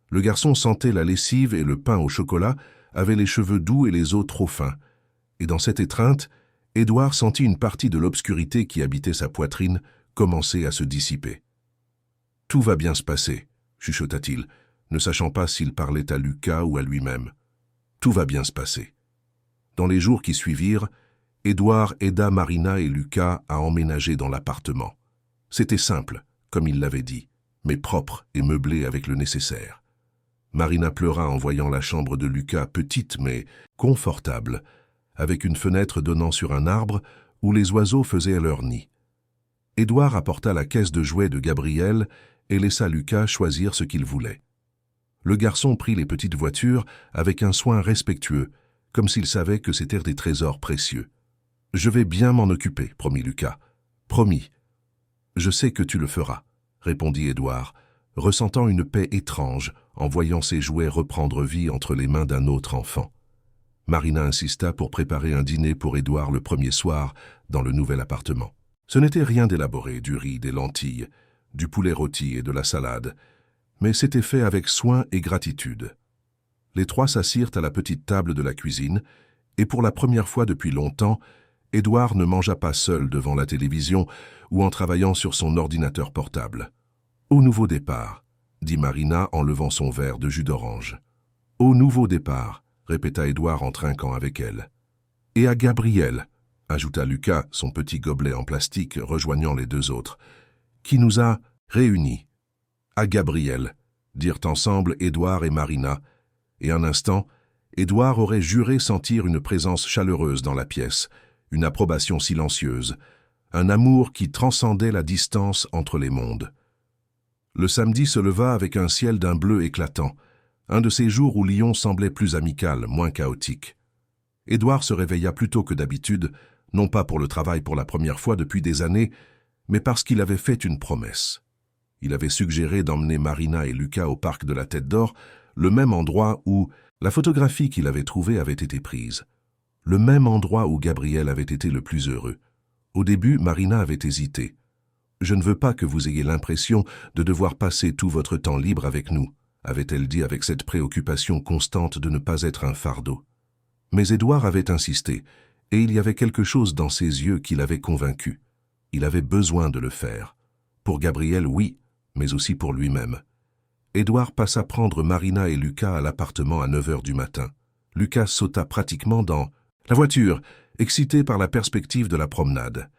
Le garçon sentait la lessive et le pain au chocolat, avait les cheveux doux et les os trop fins. Et dans cette étreinte, Édouard sentit une partie de l'obscurité qui habitait sa poitrine commencer à se dissiper. « Tout va bien se passer, » chuchota-t-il, ne sachant pas s'il parlait à Lucas ou à lui-même. « Tout va bien se passer. » Dans les jours qui suivirent, Édouard aida Marina et Lucas à emménager dans l'appartement. C'était simple, comme il l'avait dit, mais propre et meublé avec le nécessaire. Marina pleura en voyant la chambre de Lucas petite mais confortable, avec une fenêtre donnant sur un arbre où les oiseaux faisaient leur nid. Édouard apporta la caisse de jouets de Gabriel et laissa Lucas choisir ce qu'il voulait. Le garçon prit les petites voitures avec un soin respectueux, comme s'il savait que c'étaient des trésors précieux. « Je vais bien m'en occuper, » promit Lucas. « Promis. »« Je sais que tu le feras, » répondit Édouard, ressentant une paix étrange en voyant ses jouets reprendre vie entre les mains d'un autre enfant. Marina insista pour préparer un dîner pour Édouard le premier soir dans le nouvel appartement. Ce n'était rien d'élaboré, du riz, des lentilles, du poulet rôti et de la salade, mais c'était fait avec soin et gratitude. Les 3 s'assirent à la petite table de la cuisine, et pour la première fois depuis longtemps, Édouard ne mangea pas seul devant la télévision ou en travaillant sur son ordinateur portable. « Au nouveau départ », dit Marina en levant son verre de jus d'orange. « Au nouveau départ », répéta Édouard en trinquant avec elle. « Et à Gabriel », ajouta Lucas, son petit gobelet en plastique rejoignant les 2 autres, « qui nous a réunis. »« À Gabriel », dirent ensemble Édouard et Marina, et un instant, Édouard aurait juré sentir une présence chaleureuse dans la pièce, une approbation silencieuse, un amour qui transcendait la distance entre les mondes. Le samedi se leva avec un ciel d'un bleu éclatant, un de ces jours où Lyon semblait plus amical, moins chaotique. Édouard se réveilla plus tôt que d'habitude, non pas pour le travail pour la première fois depuis des années, mais parce qu'il avait fait une promesse. Il avait suggéré d'emmener Marina et Lucas au parc de la Tête d'Or, le même endroit où la photographie qu'il avait trouvée avait été prise, le même endroit où Gabriel avait été le plus heureux, Au début, Marina avait hésité. « Je ne veux pas que vous ayez l'impression de devoir passer tout votre temps libre avec nous », avait-elle dit avec cette préoccupation constante de ne pas être un fardeau. Mais Édouard avait insisté, et il y avait quelque chose dans ses yeux qui l'avait convaincu. Il avait besoin de le faire. Pour Gabriel, oui, mais aussi pour lui-même. Édouard passa prendre Marina et Lucas à l'appartement à 9 heures du matin. Lucas sauta pratiquement dans la voiture, excité par la perspective de la promenade.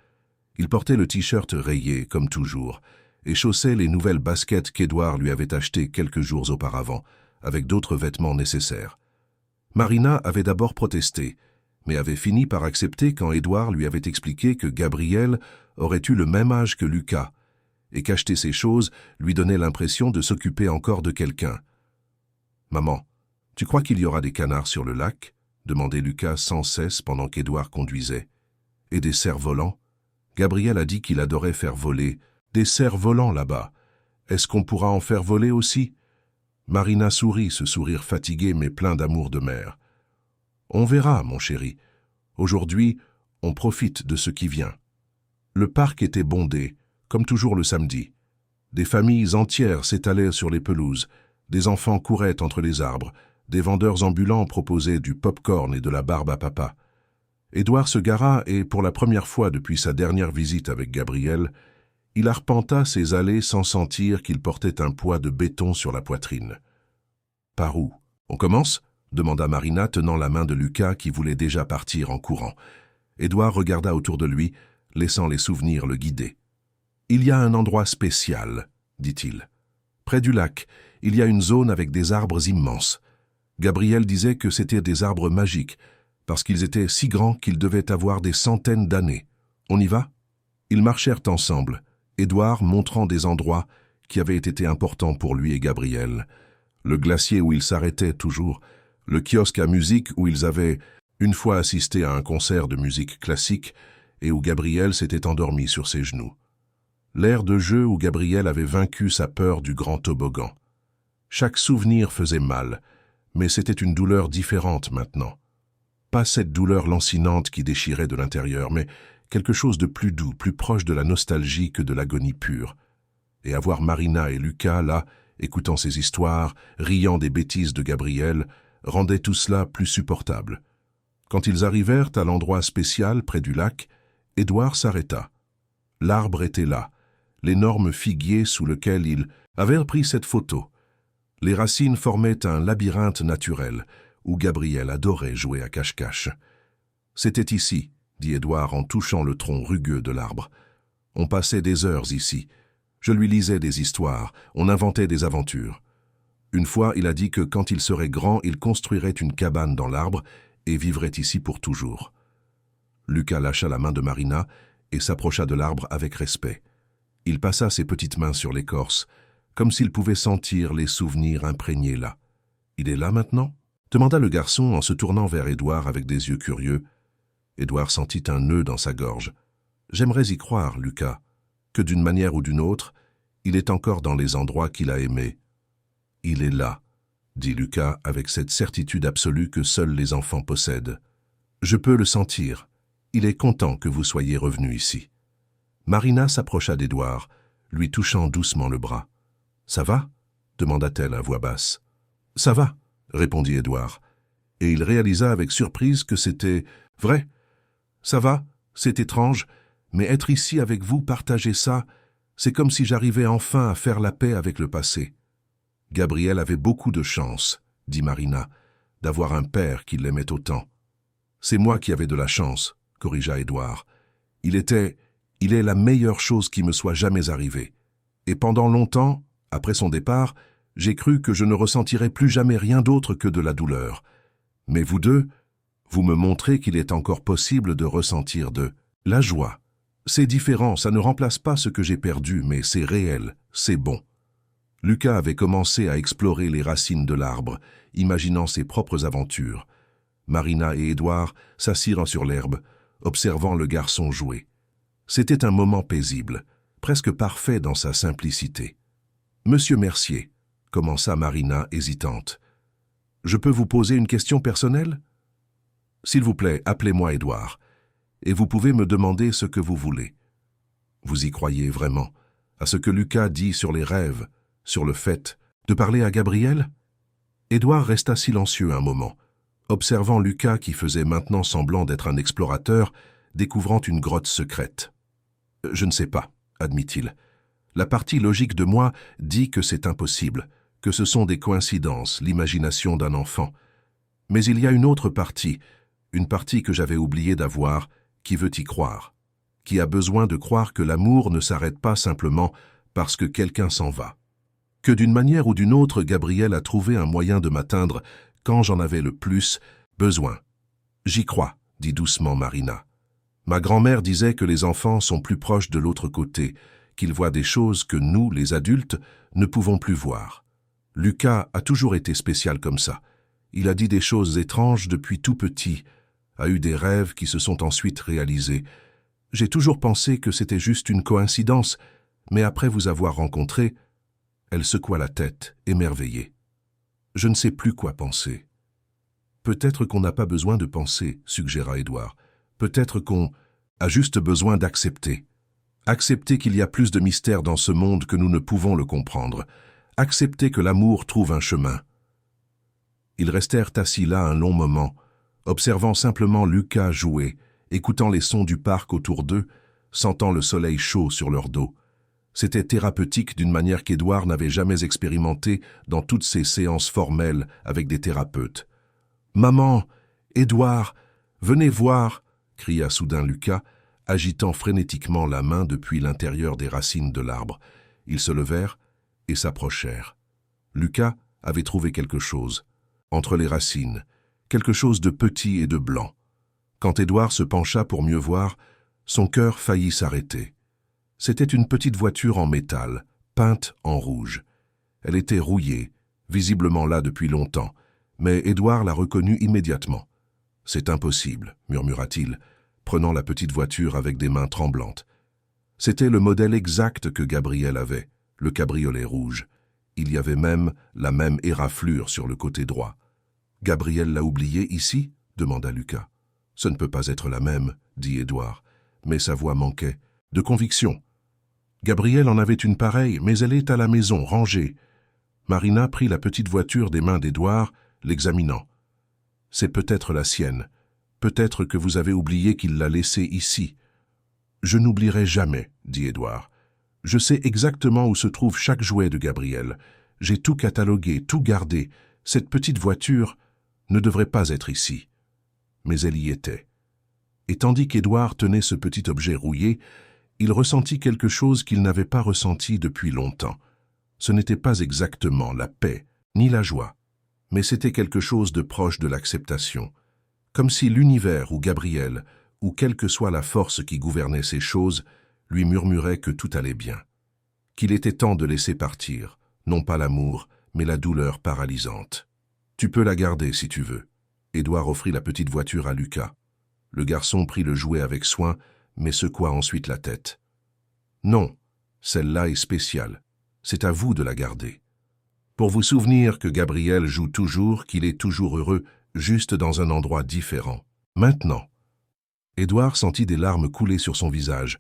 Il portait le t-shirt rayé, comme toujours, et chaussait les nouvelles baskets qu'Édouard lui avait achetées quelques jours auparavant, avec d'autres vêtements nécessaires. Marina avait d'abord protesté, mais avait fini par accepter quand Édouard lui avait expliqué que Gabriel aurait eu le même âge que Lucas, et qu'acheter ces choses lui donnait l'impression de s'occuper encore de quelqu'un. « Maman, tu crois qu'il y aura des canards sur le lac ?» demandait Lucas sans cesse pendant qu'Édouard conduisait. « Et des cerfs-volants ? Gabriel a dit qu'il adorait faire voler. Des cerfs-volants là-bas. Est-ce qu'on pourra en faire voler aussi ?» Marina sourit, ce sourire fatigué mais plein d'amour de mère. « On verra, mon chéri. Aujourd'hui, on profite de ce qui vient. » Le parc était bondé, comme toujours le samedi. Des familles entières s'étalaient sur les pelouses, des enfants couraient entre les arbres, des vendeurs ambulants proposaient du pop-corn et de la barbe à papa. Édouard se gara et, pour la première fois depuis sa dernière visite avec Gabriel, il arpenta ses allées sans sentir qu'il portait un poids de béton sur la poitrine. « Par où ? On commence ?» demanda Marina, tenant la main de Lucas qui voulait déjà partir en courant. Édouard regarda autour de lui, laissant les souvenirs le guider. « Il y a un endroit spécial, » dit-il. « Près du lac, il y a une zone avec des arbres immenses. Gabriel disait que c'étaient des arbres magiques, parce qu'ils étaient si grands qu'ils devaient avoir des centaines d'années. On y va ?» Ils marchèrent ensemble, Édouard montrant des endroits qui avaient été importants pour lui et Gabriel. Le glacier où ils s'arrêtaient toujours, le kiosque à musique où ils avaient une fois assisté à un concert de musique classique et où Gabriel s'était endormi sur ses genoux. L'aire de jeu où Gabriel avait vaincu sa peur du grand toboggan. Chaque souvenir faisait mal, mais c'était une douleur différente maintenant. Pas cette douleur lancinante qui déchirait de l'intérieur, mais quelque chose de plus doux, plus proche de la nostalgie que de l'agonie pure. Et avoir Marina et Lucas là, écoutant ces histoires, riant des bêtises de Gabriel, rendait tout cela plus supportable. Quand ils arrivèrent à l'endroit spécial près du lac, Édouard s'arrêta. L'arbre était là, l'énorme figuier sous lequel il avait pris cette photo. Les racines formaient un labyrinthe naturel, où Gabriel adorait jouer à cache-cache. « C'était ici, » dit Édouard en touchant le tronc rugueux de l'arbre. « On passait des heures ici. Je lui lisais des histoires, on inventait des aventures. Une fois, il a dit que quand il serait grand, il construirait une cabane dans l'arbre et vivrait ici pour toujours. » Lucas lâcha la main de Marina et s'approcha de l'arbre avec respect. Il passa ses petites mains sur l'écorce, comme s'il pouvait sentir les souvenirs imprégnés là. « Il est là maintenant ?» demanda le garçon en se tournant vers Édouard avec des yeux curieux. Édouard sentit un nœud dans sa gorge. « J'aimerais y croire, Lucas, que d'une manière ou d'une autre, il est encore dans les endroits qu'il a aimés. »« Il est là, » dit Lucas avec cette certitude absolue que seuls les enfants possèdent. « Je peux le sentir. Il est content que vous soyez revenu ici. » Marina s'approcha d'Édouard, lui touchant doucement le bras. « Ça va ?» demanda-t-elle à voix basse. « Ça va », répondit Édouard, et il réalisa avec surprise que c'était vrai. « Ça va, c'est étrange, mais être ici avec vous, partager ça, c'est comme si j'arrivais enfin à faire la paix avec le passé. » « Gabriel avait beaucoup de chance, » dit Marina, « d'avoir un père qui l'aimait autant. »« C'est moi qui avais de la chance, » corrigea Édouard. « Il est la meilleure chose qui me soit jamais arrivée. Et pendant longtemps, après son départ, j'ai cru que je ne ressentirais plus jamais rien d'autre que de la douleur. Mais vous deux, vous me montrez qu'il est encore possible de ressentir de la joie. C'est différent, ça ne remplace pas ce que j'ai perdu, mais c'est réel, c'est bon. » Lucas avait commencé à explorer les racines de l'arbre, imaginant ses propres aventures. Marina et Édouard s'assirent sur l'herbe, observant le garçon jouer. C'était un moment paisible, presque parfait dans sa simplicité. « Monsieur Mercier, » commença Marina hésitante, « je peux vous poser une question personnelle ? S'il vous plaît, appelez-moi Édouard. et vous pouvez me demander ce que vous voulez. Vous y croyez vraiment, à ce que Lucas dit sur les rêves, sur le fait de parler à Gabriel? Édouard resta silencieux un moment, observant Lucas qui faisait maintenant semblant d'être un explorateur, découvrant une grotte secrète. « Je ne sais pas », admit-il. « La partie logique de moi dit que c'est impossible, que ce sont des coïncidences, l'imagination d'un enfant. Mais il y a une autre partie, une partie que j'avais oublié d'avoir, qui veut y croire, qui a besoin de croire que l'amour ne s'arrête pas simplement parce que quelqu'un s'en va. Que d'une manière ou d'une autre, Gabriel a trouvé un moyen de m'atteindre quand j'en avais le plus besoin. J'y crois, dit doucement Marina. Ma grand-mère disait que les enfants sont plus proches de l'autre côté, qu'ils voient des choses que nous, les adultes, ne pouvons plus voir. Lucas a toujours été spécial comme ça. Il a dit des choses étranges depuis tout petit, a eu des rêves qui se sont ensuite réalisés. J'ai toujours pensé que c'était juste une coïncidence, mais après vous avoir rencontré, elle secoua la tête, émerveillée. Je ne sais plus quoi penser. Peut-être qu'on n'a pas besoin de penser, suggéra Édouard. Peut-être qu'on a juste besoin d'accepter. Accepter qu'il y a plus de mystère dans ce monde que nous ne pouvons le comprendre. Accepter que l'amour trouve un chemin. Ils restèrent assis là un long moment, observant simplement Lucas jouer, écoutant les sons du parc autour d'eux, sentant le soleil chaud sur leur dos. C'était thérapeutique d'une manière qu'Édouard n'avait jamais expérimentée dans toutes ses séances formelles avec des thérapeutes. « Maman, Édouard, venez voir !» cria soudain Lucas, agitant frénétiquement la main depuis l'intérieur des racines de l'arbre. Ils se levèrent et s'approchèrent. Lucas avait trouvé quelque chose, entre les racines, quelque chose de petit et de blanc. Quand Édouard se pencha pour mieux voir, son cœur faillit s'arrêter. C'était une petite voiture en métal, peinte en rouge. Elle était rouillée, visiblement là depuis longtemps, mais Édouard la reconnut immédiatement. « C'est impossible », murmura-t-il, prenant la petite voiture avec des mains tremblantes. C'était le modèle exact que Gabriel avait, le cabriolet rouge. Il y avait même la même éraflure sur le côté droit. « Gabriel l'a oublié ici ?» demanda Lucas. « Ce ne peut pas être la même », dit Édouard, mais sa voix manquait de conviction. Gabriel en avait une pareille, mais elle est à la maison, rangée. Marina prit la petite voiture des mains d'Édouard, l'examinant. « C'est peut-être la sienne. Peut-être que vous avez oublié qu'il l'a laissée ici. »« Je n'oublierai jamais, » dit Édouard. « Je sais exactement où se trouve chaque jouet de Gabriel. J'ai tout catalogué, tout gardé. Cette petite voiture ne devrait pas être ici. » Mais elle y était. Et tandis qu'Édouard tenait ce petit objet rouillé, il ressentit quelque chose qu'il n'avait pas ressenti depuis longtemps. Ce n'était pas exactement la paix, ni la joie, mais c'était quelque chose de proche de l'acceptation, comme si l'univers ou Gabriel, ou quelle que soit la force qui gouvernait ces choses, lui murmurait que tout allait bien, qu'il était temps de laisser partir, non pas l'amour, mais la douleur paralysante. « Tu peux la garder si tu veux. » Édouard offrit la petite voiture à Lucas. Le garçon prit le jouet avec soin, mais secoua ensuite la tête. « Non, celle-là est spéciale. C'est à vous de la garder. Pour vous souvenir que Gabriel joue toujours, qu'il est toujours heureux, juste dans un endroit différent. Maintenant. » Édouard sentit des larmes couler sur son visage,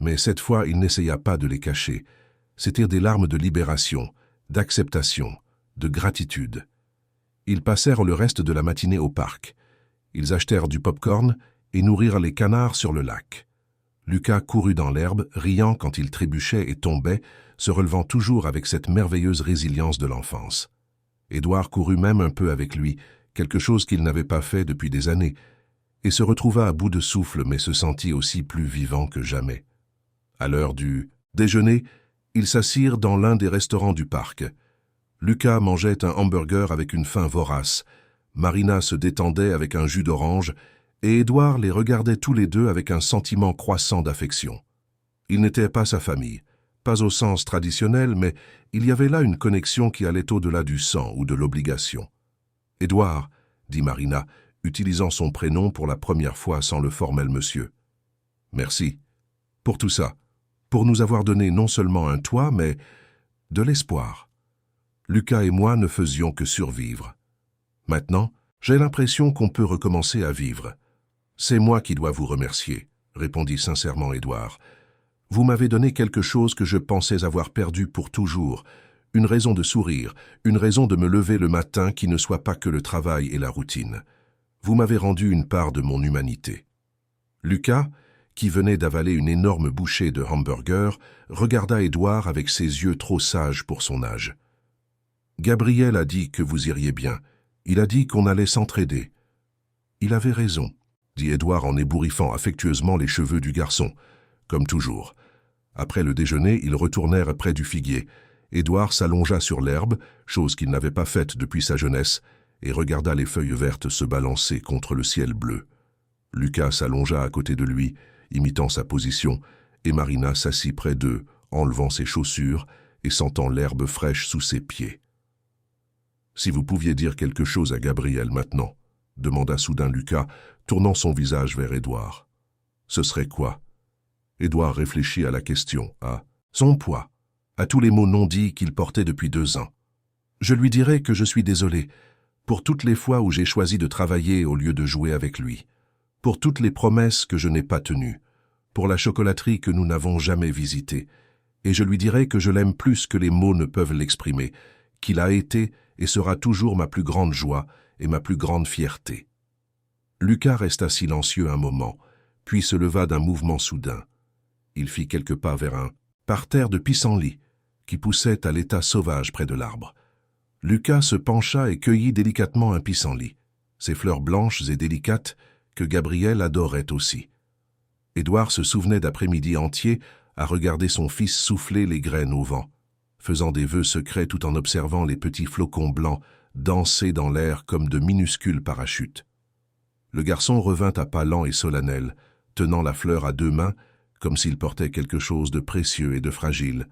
mais cette fois il n'essaya pas de les cacher. C'étaient des larmes de libération, d'acceptation, de gratitude. Ils passèrent le reste de la matinée au parc. Ils achetèrent du pop-corn et nourrirent les canards sur le lac. Lucas courut dans l'herbe, riant quand il trébuchait et tombait, se relevant toujours avec cette merveilleuse résilience de l'enfance. Édouard courut même un peu avec lui, quelque chose qu'il n'avait pas fait depuis des années, et se retrouva à bout de souffle mais se sentit aussi plus vivant que jamais. À l'heure du déjeuner, ils s'assirent dans l'un des restaurants du parc. Lucas mangeait un hamburger avec une faim vorace, Marina se détendait avec un jus d'orange, et Édouard les regardait tous les deux avec un sentiment croissant d'affection. Ils n'étaient pas sa famille, pas au sens traditionnel, mais il y avait là une connexion qui allait au-delà du sang ou de l'obligation. « Édouard » dit Marina, utilisant son prénom pour la première fois sans le formel monsieur. « Merci. Pour tout ça. Pour nous avoir donné non seulement un toit, mais de l'espoir. Lucas et moi ne faisions que survivre. Maintenant, j'ai l'impression qu'on peut recommencer à vivre. C'est moi qui dois vous remercier, répondit sincèrement Édouard. Vous m'avez donné quelque chose que je pensais avoir perdu pour toujours, une raison de sourire, une raison de me lever le matin qui ne soit pas que le travail et la routine. Vous m'avez rendu une part de mon humanité. Lucas, qui venait d'avaler une énorme bouchée de hamburger, regarda Édouard avec ses yeux trop sages pour son âge. Gabriel a dit que vous iriez bien. Il a dit qu'on allait s'entraider. Il avait raison, dit Édouard en ébouriffant affectueusement les cheveux du garçon, comme toujours. Après le déjeuner, ils retournèrent près du figuier. Édouard s'allongea sur l'herbe, chose qu'il n'avait pas faite depuis sa jeunesse, et regarda les feuilles vertes se balancer contre le ciel bleu. Lucas s'allongea à côté de lui, imitant sa position, et Marina s'assit près d'eux, enlevant ses chaussures et sentant l'herbe fraîche sous ses pieds. « Si vous pouviez dire quelque chose à Gabriel maintenant » demanda soudain Lucas, tournant son visage vers Édouard. « Ce serait quoi » Édouard réfléchit à la question, à son poids, à tous les mots non dits qu'il portait depuis 2 ans. « Je lui dirais que je suis désolé pour toutes les fois où j'ai choisi de travailler au lieu de jouer avec lui, pour toutes les promesses que je n'ai pas tenues, pour la chocolaterie que nous n'avons jamais visitée, et je lui dirai que je l'aime plus que les mots ne peuvent l'exprimer, qu'il a été et sera toujours ma plus grande joie et ma plus grande fierté. » Lucas resta silencieux un moment, puis se leva d'un mouvement soudain. Il fit quelques pas vers un parterre de pissenlits qui poussait à l'état sauvage près de l'arbre. Lucas se pencha et cueillit délicatement un pissenlit, ses fleurs blanches et délicates que Gabriel adorait aussi. Édouard se souvenait d'après-midi entiers à regarder son fils souffler les graines au vent, faisant des vœux secrets tout en observant les petits flocons blancs danser dans l'air comme de minuscules parachutes. Le garçon revint à pas lents et solennels, tenant la fleur à 2 mains, comme s'il portait quelque chose de précieux et de fragile.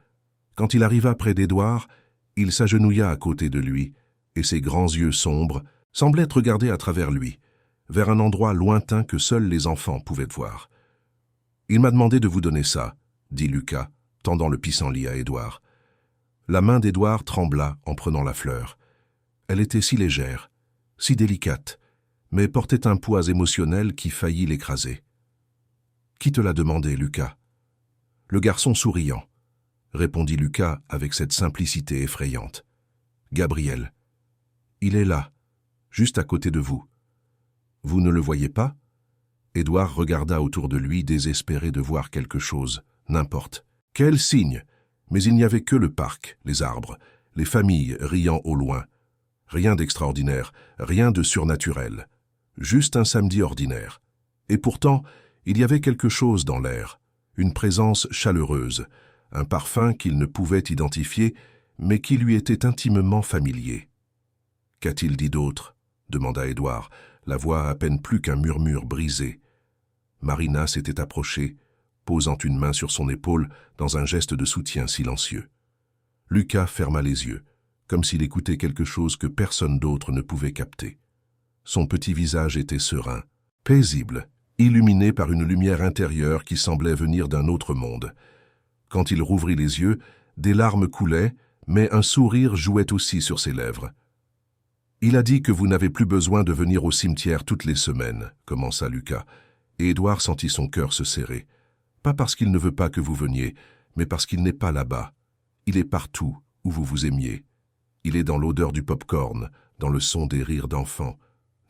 Quand il arriva près d'Édouard, il s'agenouilla à côté de lui, et ses grands yeux sombres semblaient regarder à travers lui, vers un endroit lointain que seuls les enfants pouvaient voir. « Il m'a demandé de vous donner ça, » dit Lucas, tendant le pissenlit à Édouard. La main d'Édouard trembla en prenant la fleur. Elle était si légère, si délicate, mais portait un poids émotionnel qui faillit l'écraser. « Qui te l'a demandé, Lucas ?» ?»« Le garçon souriant, » répondit Lucas avec cette simplicité effrayante. « Gabriel. Il est là, juste à côté de vous. Vous ne le voyez pas ?» Édouard regarda autour de lui, désespéré de voir quelque chose, n'importe. Quel signe! Mais il n'y avait que le parc, les arbres, les familles riant au loin. Rien d'extraordinaire, rien de surnaturel. Juste un samedi ordinaire. Et pourtant, il y avait quelque chose dans l'air, une présence chaleureuse, un parfum qu'il ne pouvait identifier, mais qui lui était intimement familier. « Qu'a-t-il dit d'autre » demanda Édouard, la voix à peine plus qu'un murmure brisé. Marina s'était approchée, posant une main sur son épaule dans un geste de soutien silencieux. Lucas ferma les yeux, comme s'il écoutait quelque chose que personne d'autre ne pouvait capter. Son petit visage était serein, paisible, illuminé par une lumière intérieure qui semblait venir d'un autre monde. Quand il rouvrit les yeux, des larmes coulaient, mais un sourire jouait aussi sur ses lèvres. « Il a dit que vous n'avez plus besoin de venir au cimetière toutes les semaines, » commença Lucas, et Édouard sentit son cœur se serrer. Pas parce qu'il ne veut pas que vous veniez, mais parce qu'il n'est pas là-bas. Il est partout où vous vous aimiez. Il est dans l'odeur du pop-corn, dans le son des rires d'enfants,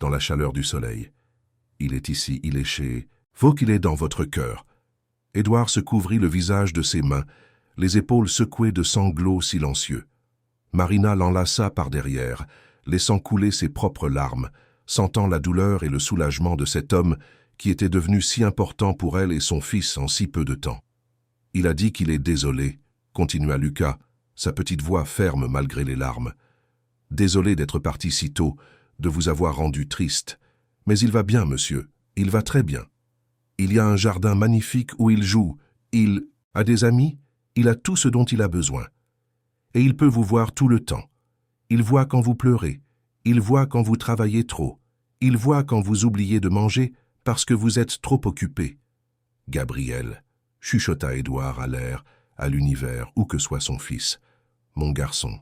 dans la chaleur du soleil. Il est ici, il est chez... Faut qu'il est dans votre cœur. Édouard se couvrit le visage de ses mains, les épaules secouées de sanglots silencieux. Marina l'enlaça par derrière, laissant couler ses propres larmes, sentant la douleur et le soulagement de cet homme qui était devenu si important pour elle et son fils en si peu de temps. « Il a dit qu'il est désolé, » continua Lucas, sa petite voix ferme malgré les larmes. « Désolé d'être parti si tôt, de vous avoir rendu triste. Mais il va bien, monsieur, il va très bien. Il y a un jardin magnifique où il joue, il a des amis, il a tout ce dont il a besoin. Et il peut vous voir tout le temps. Il voit quand vous pleurez, il voit quand vous travaillez trop, il voit quand vous oubliez de manger parce que vous êtes trop occupé. » Gabriel, chuchota Édouard à l'air, à l'univers, où que soit son fils. « Mon garçon,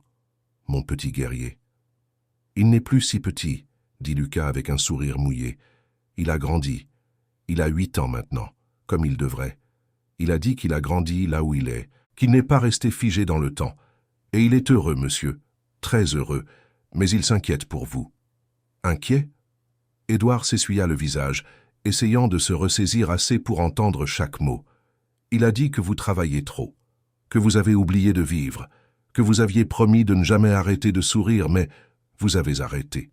mon petit guerrier. » « Il n'est plus si petit, » dit Lucas avec un sourire mouillé. « Il a grandi. Il a 8 ans maintenant, comme il devrait. Il a dit qu'il a grandi là où il est, qu'il n'est pas resté figé dans le temps. Et il est heureux, monsieur, très heureux, mais il s'inquiète pour vous. Inquiet? Édouard s'essuya le visage, essayant de se ressaisir assez pour entendre chaque mot. Il a dit que vous travaillez trop, que vous avez oublié de vivre, que vous aviez promis de ne jamais arrêter de sourire, mais vous avez arrêté.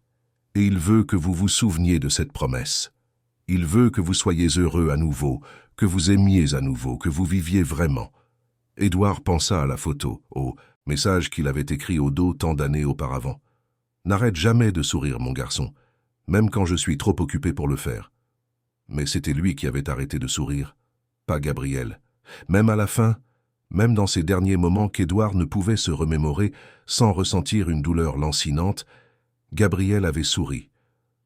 Et il veut que vous vous souveniez de cette promesse. Il veut que vous soyez heureux à nouveau, que vous aimiez à nouveau, que vous viviez vraiment. Édouard pensa à la photo, au message qu'il avait écrit au dos tant d'années auparavant. N'arrête jamais de sourire, mon garçon, même quand je suis trop occupé pour le faire. Mais c'était lui qui avait arrêté de sourire, pas Gabrielle. Même à la fin, même dans ces derniers moments qu'Édouard ne pouvait se remémorer sans ressentir une douleur lancinante, Gabrielle avait souri.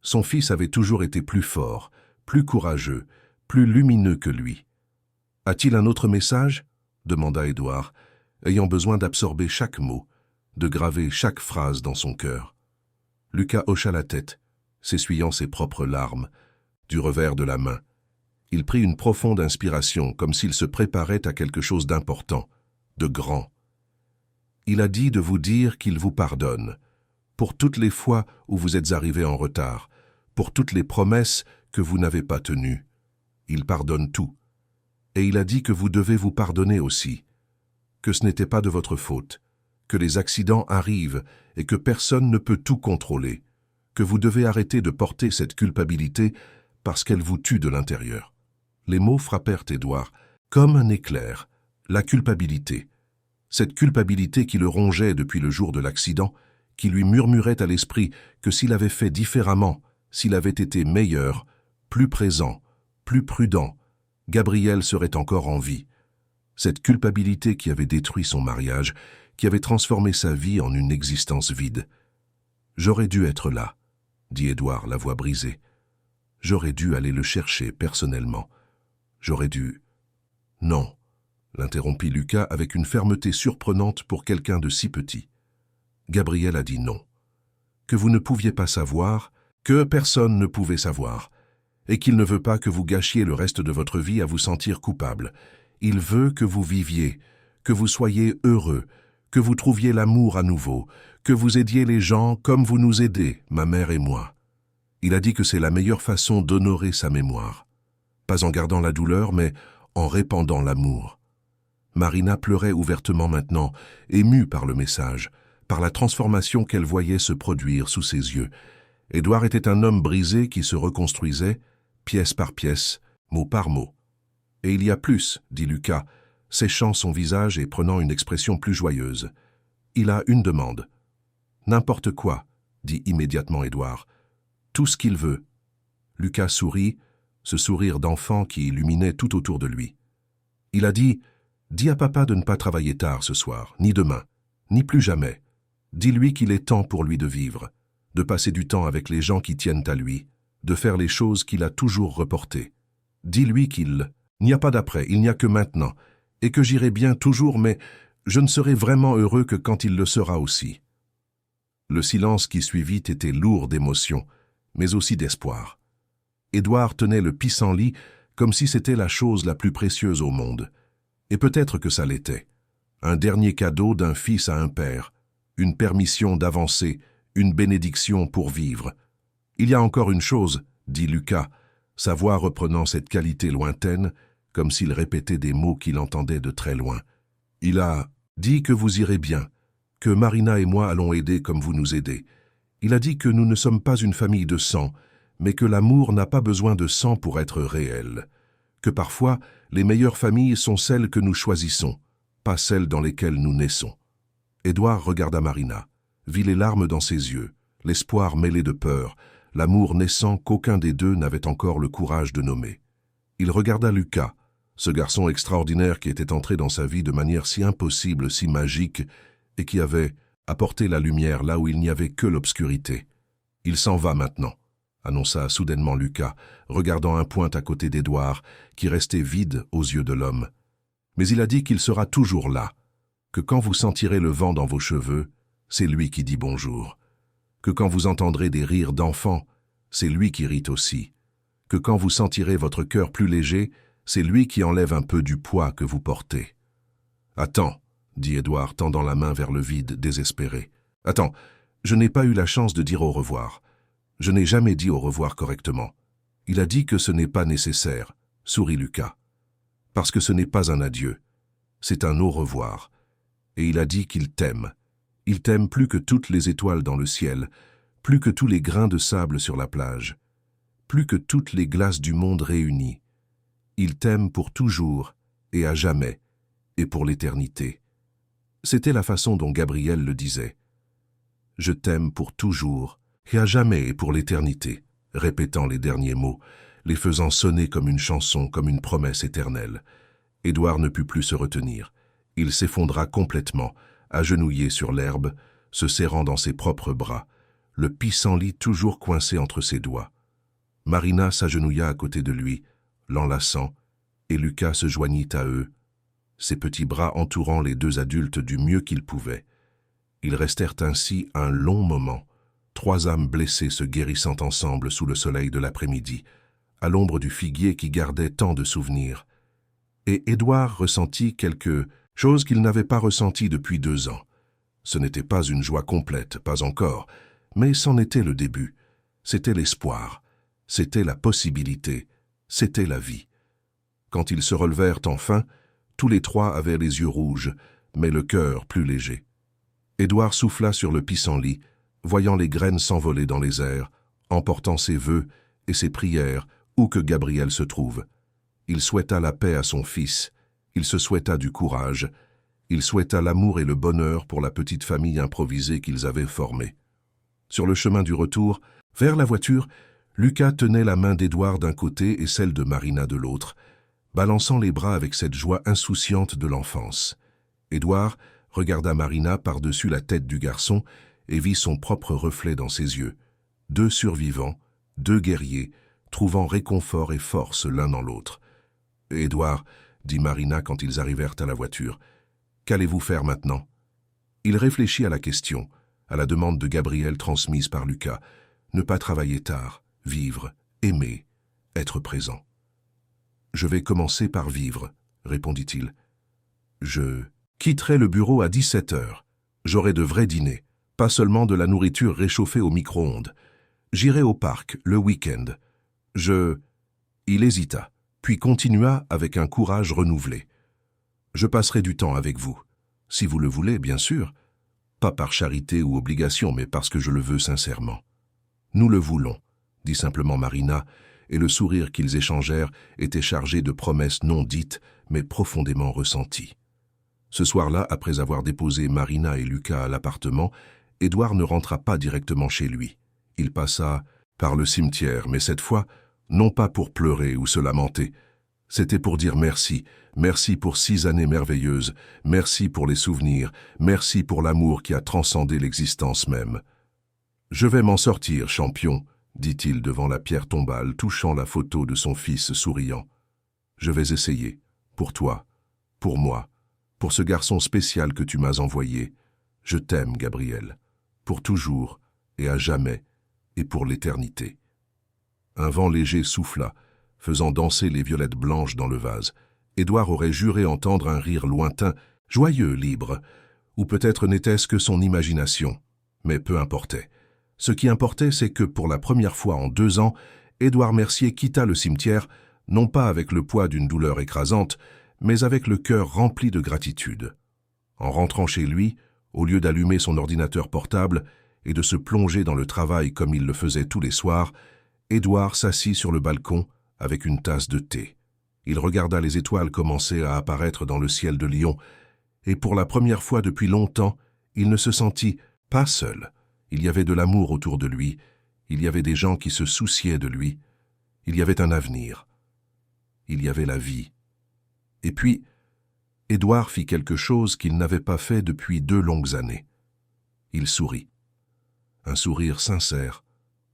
Son fils avait toujours été plus fort, plus courageux, plus lumineux que lui. « A-t-il un autre message ?» demanda Édouard, ayant besoin d'absorber chaque mot, de graver chaque phrase dans son cœur. Lucas hocha la tête, s'essuyant ses propres larmes, du revers de la main. Il prit une profonde inspiration, comme s'il se préparait à quelque chose d'important, de grand. Il a dit de vous dire qu'il vous pardonne, pour toutes les fois où vous êtes arrivé en retard, pour toutes les promesses que vous n'avez pas tenues. Il pardonne tout. Et il a dit que vous devez vous pardonner aussi, que ce n'était pas de votre faute, que les accidents arrivent et que personne ne peut tout contrôler, que vous devez arrêter de porter cette culpabilité parce qu'elle vous tue de l'intérieur. Les mots frappèrent Édouard comme un éclair, la culpabilité. Cette culpabilité qui le rongeait depuis le jour de l'accident, qui lui murmurait à l'esprit que s'il avait fait différemment, s'il avait été meilleur, plus présent, plus prudent, Gabrielle serait encore en vie. Cette culpabilité qui avait détruit son mariage, qui avait transformé sa vie en une existence vide. « J'aurais dû être là », dit Édouard, la voix brisée. « J'aurais dû aller le chercher personnellement. J'aurais dû... » « Non, » l'interrompit Lucas avec une fermeté surprenante pour quelqu'un de si petit. Gabrielle a dit non. Que vous ne pouviez pas savoir, que personne ne pouvait savoir, et qu'il ne veut pas que vous gâchiez le reste de votre vie à vous sentir coupable. Il veut que vous viviez, que vous soyez heureux, que vous trouviez l'amour à nouveau, que vous aidiez les gens comme vous nous aidez, ma mère et moi. Il a dit que c'est la meilleure façon d'honorer sa mémoire. Pas en gardant la douleur, mais en répandant l'amour. Marina pleurait ouvertement maintenant, émue par le message, par la transformation qu'elle voyait se produire sous ses yeux. Édouard était un homme brisé qui se reconstruisait, pièce par pièce, mot par mot. « Et il y a plus, » dit Lucas, séchant son visage et prenant une expression plus joyeuse. « Il a une demande. »« N'importe quoi, » dit immédiatement Édouard. « Tout ce qu'il veut. » Lucas sourit, ce sourire d'enfant qui illuminait tout autour de lui. Il a dit « Dis à papa de ne pas travailler tard ce soir, ni demain, ni plus jamais. Dis-lui qu'il est temps pour lui de vivre, de passer du temps avec les gens qui tiennent à lui, de faire les choses qu'il a toujours reportées. Dis-lui qu'il n'y a pas d'après, il n'y a que maintenant, et que j'irai bien toujours, mais je ne serai vraiment heureux que quand il le sera aussi. » Le silence qui suivit était lourd d'émotion, mais aussi d'espoir. Édouard tenait le pissenlit comme si c'était la chose la plus précieuse au monde. Et peut-être que ça l'était. Un dernier cadeau d'un fils à un père, une permission d'avancer, une bénédiction pour vivre. « Il y a encore une chose, » dit Lucas, sa voix reprenant cette qualité lointaine, comme s'il répétait des mots qu'il entendait de très loin. « Il a dit que vous irez bien, que Marina et moi allons aider comme vous nous aidez. Il a dit que nous ne sommes pas une famille de sang, mais que l'amour n'a pas besoin de sang pour être réel. Que parfois, les meilleures familles sont celles que nous choisissons, pas celles dans lesquelles nous naissons. » Édouard regarda Marina, vit les larmes dans ses yeux, l'espoir mêlé de peur, l'amour naissant qu'aucun des deux n'avait encore le courage de nommer. Il regarda Lucas, ce garçon extraordinaire qui était entré dans sa vie de manière si impossible, si magique, et qui avait apporté la lumière là où il n'y avait que l'obscurité. « Il s'en va maintenant », annonça soudainement Lucas, regardant un point à côté d'Édouard, qui restait vide aux yeux de l'homme. Mais il a dit qu'il sera toujours là, que quand vous sentirez le vent dans vos cheveux, c'est lui qui dit bonjour, que quand vous entendrez des rires d'enfants, c'est lui qui rit aussi, que quand vous sentirez votre cœur plus léger, c'est lui qui enlève un peu du poids que vous portez. « Attends, » dit Édouard, tendant la main vers le vide, désespéré. « Attends, je n'ai pas eu la chance de dire au revoir. Je n'ai jamais dit au revoir correctement. Il a dit que ce n'est pas nécessaire, » sourit Lucas. « Parce que ce n'est pas un adieu, c'est un au revoir. Et il a dit qu'il t'aime. Il t'aime plus que toutes les étoiles dans le ciel, plus que tous les grains de sable sur la plage, plus que toutes les glaces du monde réunies. Il t'aime pour toujours et à jamais, et pour l'éternité. » C'était la façon dont Gabriel le disait. « Je t'aime pour toujours et à jamais et pour l'éternité », répétant les derniers mots, les faisant sonner comme une chanson, comme une promesse éternelle. Édouard ne put plus se retenir. Il s'effondra complètement, agenouillé sur l'herbe, se serrant dans ses propres bras, le pissenlit toujours coincé entre ses doigts. Marina s'agenouilla à côté de lui, l'enlaçant, et Lucas se joignit à eux, ses petits bras entourant les deux adultes du mieux qu'ils pouvaient. Ils restèrent ainsi un long moment, trois âmes blessées se guérissant ensemble sous le soleil de l'après-midi, à l'ombre du figuier qui gardait tant de souvenirs. Et Édouard ressentit quelque chose qu'il n'avait pas ressenti depuis 2 ans. Ce n'était pas une joie complète, pas encore, mais c'en était le début. C'était l'espoir, c'était la possibilité, c'était la vie. Quand ils se relevèrent enfin, tous les trois avaient les yeux rouges, mais le cœur plus léger. Édouard souffla sur le pissenlit, voyant les graines s'envoler dans les airs, emportant ses vœux et ses prières où que Gabriel se trouve. Il souhaita la paix à son fils, il se souhaita du courage, il souhaita l'amour et le bonheur pour la petite famille improvisée qu'ils avaient formée. Sur le chemin du retour, vers la voiture, Lucas tenait la main d'Édouard d'un côté et celle de Marina de l'autre, balançant les bras avec cette joie insouciante de l'enfance. Édouard regarda Marina par-dessus la tête du garçon et vit son propre reflet dans ses yeux. 2 survivants, 2 guerriers, trouvant réconfort et force l'un dans l'autre. « Édouard, » dit Marina quand ils arrivèrent à la voiture, « qu'allez-vous faire maintenant ?» Il réfléchit à la question, à la demande de Gabriel transmise par Lucas. Ne pas travailler tard, vivre, aimer, être présent. « Je vais commencer par vivre, » répondit-il. « Je quitterai le bureau à 17 heures. J'aurai de vrais dîners, pas seulement de la nourriture réchauffée au micro-ondes. J'irai au parc, le week-end. Il hésita, puis continua avec un courage renouvelé. « Je passerai du temps avec vous. Si vous le voulez, bien sûr. Pas par charité ou obligation, mais parce que je le veux sincèrement. »« Nous le voulons, » dit simplement Marina, et le sourire qu'ils échangèrent était chargé de promesses non dites, mais profondément ressenties. Ce soir-là, après avoir déposé Marina et Lucas à l'appartement, Édouard ne rentra pas directement chez lui. Il passa par le cimetière, mais cette fois, non pas pour pleurer ou se lamenter. C'était pour dire merci, merci pour 6 années merveilleuses, merci pour les souvenirs, merci pour l'amour qui a transcendé l'existence même. « Je vais m'en sortir, champion, » dit-il devant la pierre tombale, touchant la photo de son fils souriant. « Je vais essayer, pour toi, pour moi, pour ce garçon spécial que tu m'as envoyé. Je t'aime, Gabriel, pour toujours et à jamais et pour l'éternité. » Un vent léger souffla, faisant danser les violettes blanches dans le vase. Édouard aurait juré entendre un rire lointain, joyeux, libre, ou peut-être n'était-ce que son imagination, mais peu importait. Ce qui importait, c'est que pour la première fois en 2 ans, Édouard Mercier quitta le cimetière, non pas avec le poids d'une douleur écrasante, mais avec le cœur rempli de gratitude. En rentrant chez lui, au lieu d'allumer son ordinateur portable et de se plonger dans le travail comme il le faisait tous les soirs, Édouard s'assit sur le balcon avec une tasse de thé. Il regarda les étoiles commencer à apparaître dans le ciel de Lyon, et pour la première fois depuis longtemps, il ne se sentit pas seul. Il y avait de l'amour autour de lui, il y avait des gens qui se souciaient de lui, il y avait un avenir, il y avait la vie. Et puis, Édouard fit quelque chose qu'il n'avait pas fait depuis 2 longues années. Il sourit. Un sourire sincère,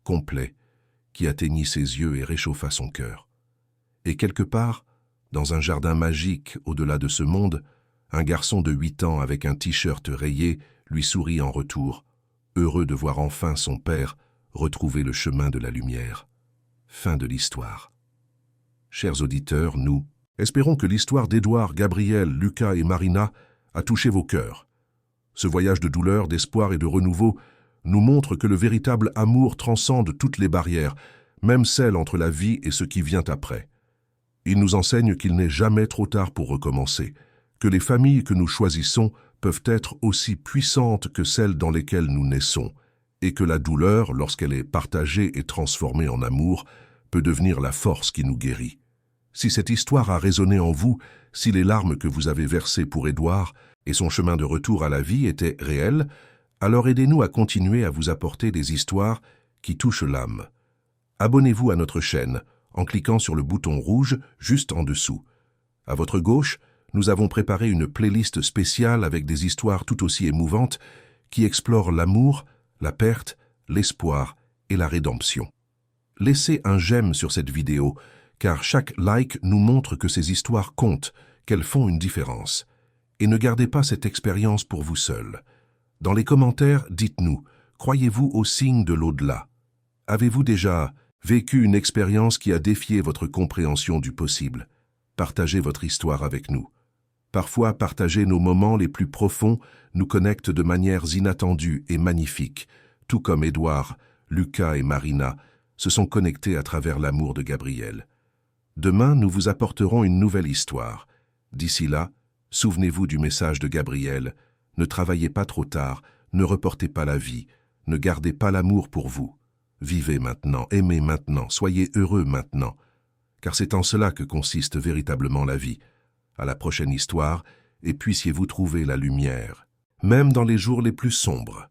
complet, qui atteignit ses yeux et réchauffa son cœur. Et quelque part, dans un jardin magique au-delà de ce monde, un garçon de 8 ans avec un t-shirt rayé lui sourit en retour, heureux de voir enfin son père retrouver le chemin de la lumière. Fin de l'histoire. Chers auditeurs, nous espérons que l'histoire d'Édouard, Gabriel, Lucas et Marina a touché vos cœurs. Ce voyage de douleur, d'espoir et de renouveau nous montre que le véritable amour transcende toutes les barrières, même celles entre la vie et ce qui vient après. Il nous enseigne qu'il n'est jamais trop tard pour recommencer, que les familles que nous choisissons peuvent être aussi puissantes que celles dans lesquelles nous naissons, et que la douleur, lorsqu'elle est partagée et transformée en amour, peut devenir la force qui nous guérit. Si cette histoire a résonné en vous, si les larmes que vous avez versées pour Édouard et son chemin de retour à la vie étaient réels, alors aidez-nous à continuer à vous apporter des histoires qui touchent l'âme. Abonnez-vous à notre chaîne en cliquant sur le bouton rouge juste en dessous. À votre gauche, nous avons préparé une playlist spéciale avec des histoires tout aussi émouvantes qui explorent l'amour, la perte, l'espoir et la rédemption. Laissez un j'aime sur cette vidéo, car chaque like nous montre que ces histoires comptent, qu'elles font une différence. Et ne gardez pas cette expérience pour vous seul. Dans les commentaires, dites-nous, croyez-vous au signe de l'au-delà? Avez-vous déjà vécu une expérience qui a défié votre compréhension du possible? Partagez votre histoire avec nous. Parfois, partager nos moments les plus profonds nous connecte de manières inattendues et magnifiques, tout comme Édouard, Lucas et Marina se sont connectés à travers l'amour de Gabriel. Demain, nous vous apporterons une nouvelle histoire. D'ici là, souvenez-vous du message de Gabriel. Ne travaillez pas trop tard, ne reportez pas la vie, ne gardez pas l'amour pour vous. Vivez maintenant, aimez maintenant, soyez heureux maintenant, car c'est en cela que consiste véritablement la vie. À la prochaine histoire, et puissiez-vous trouver la lumière, même dans les jours les plus sombres.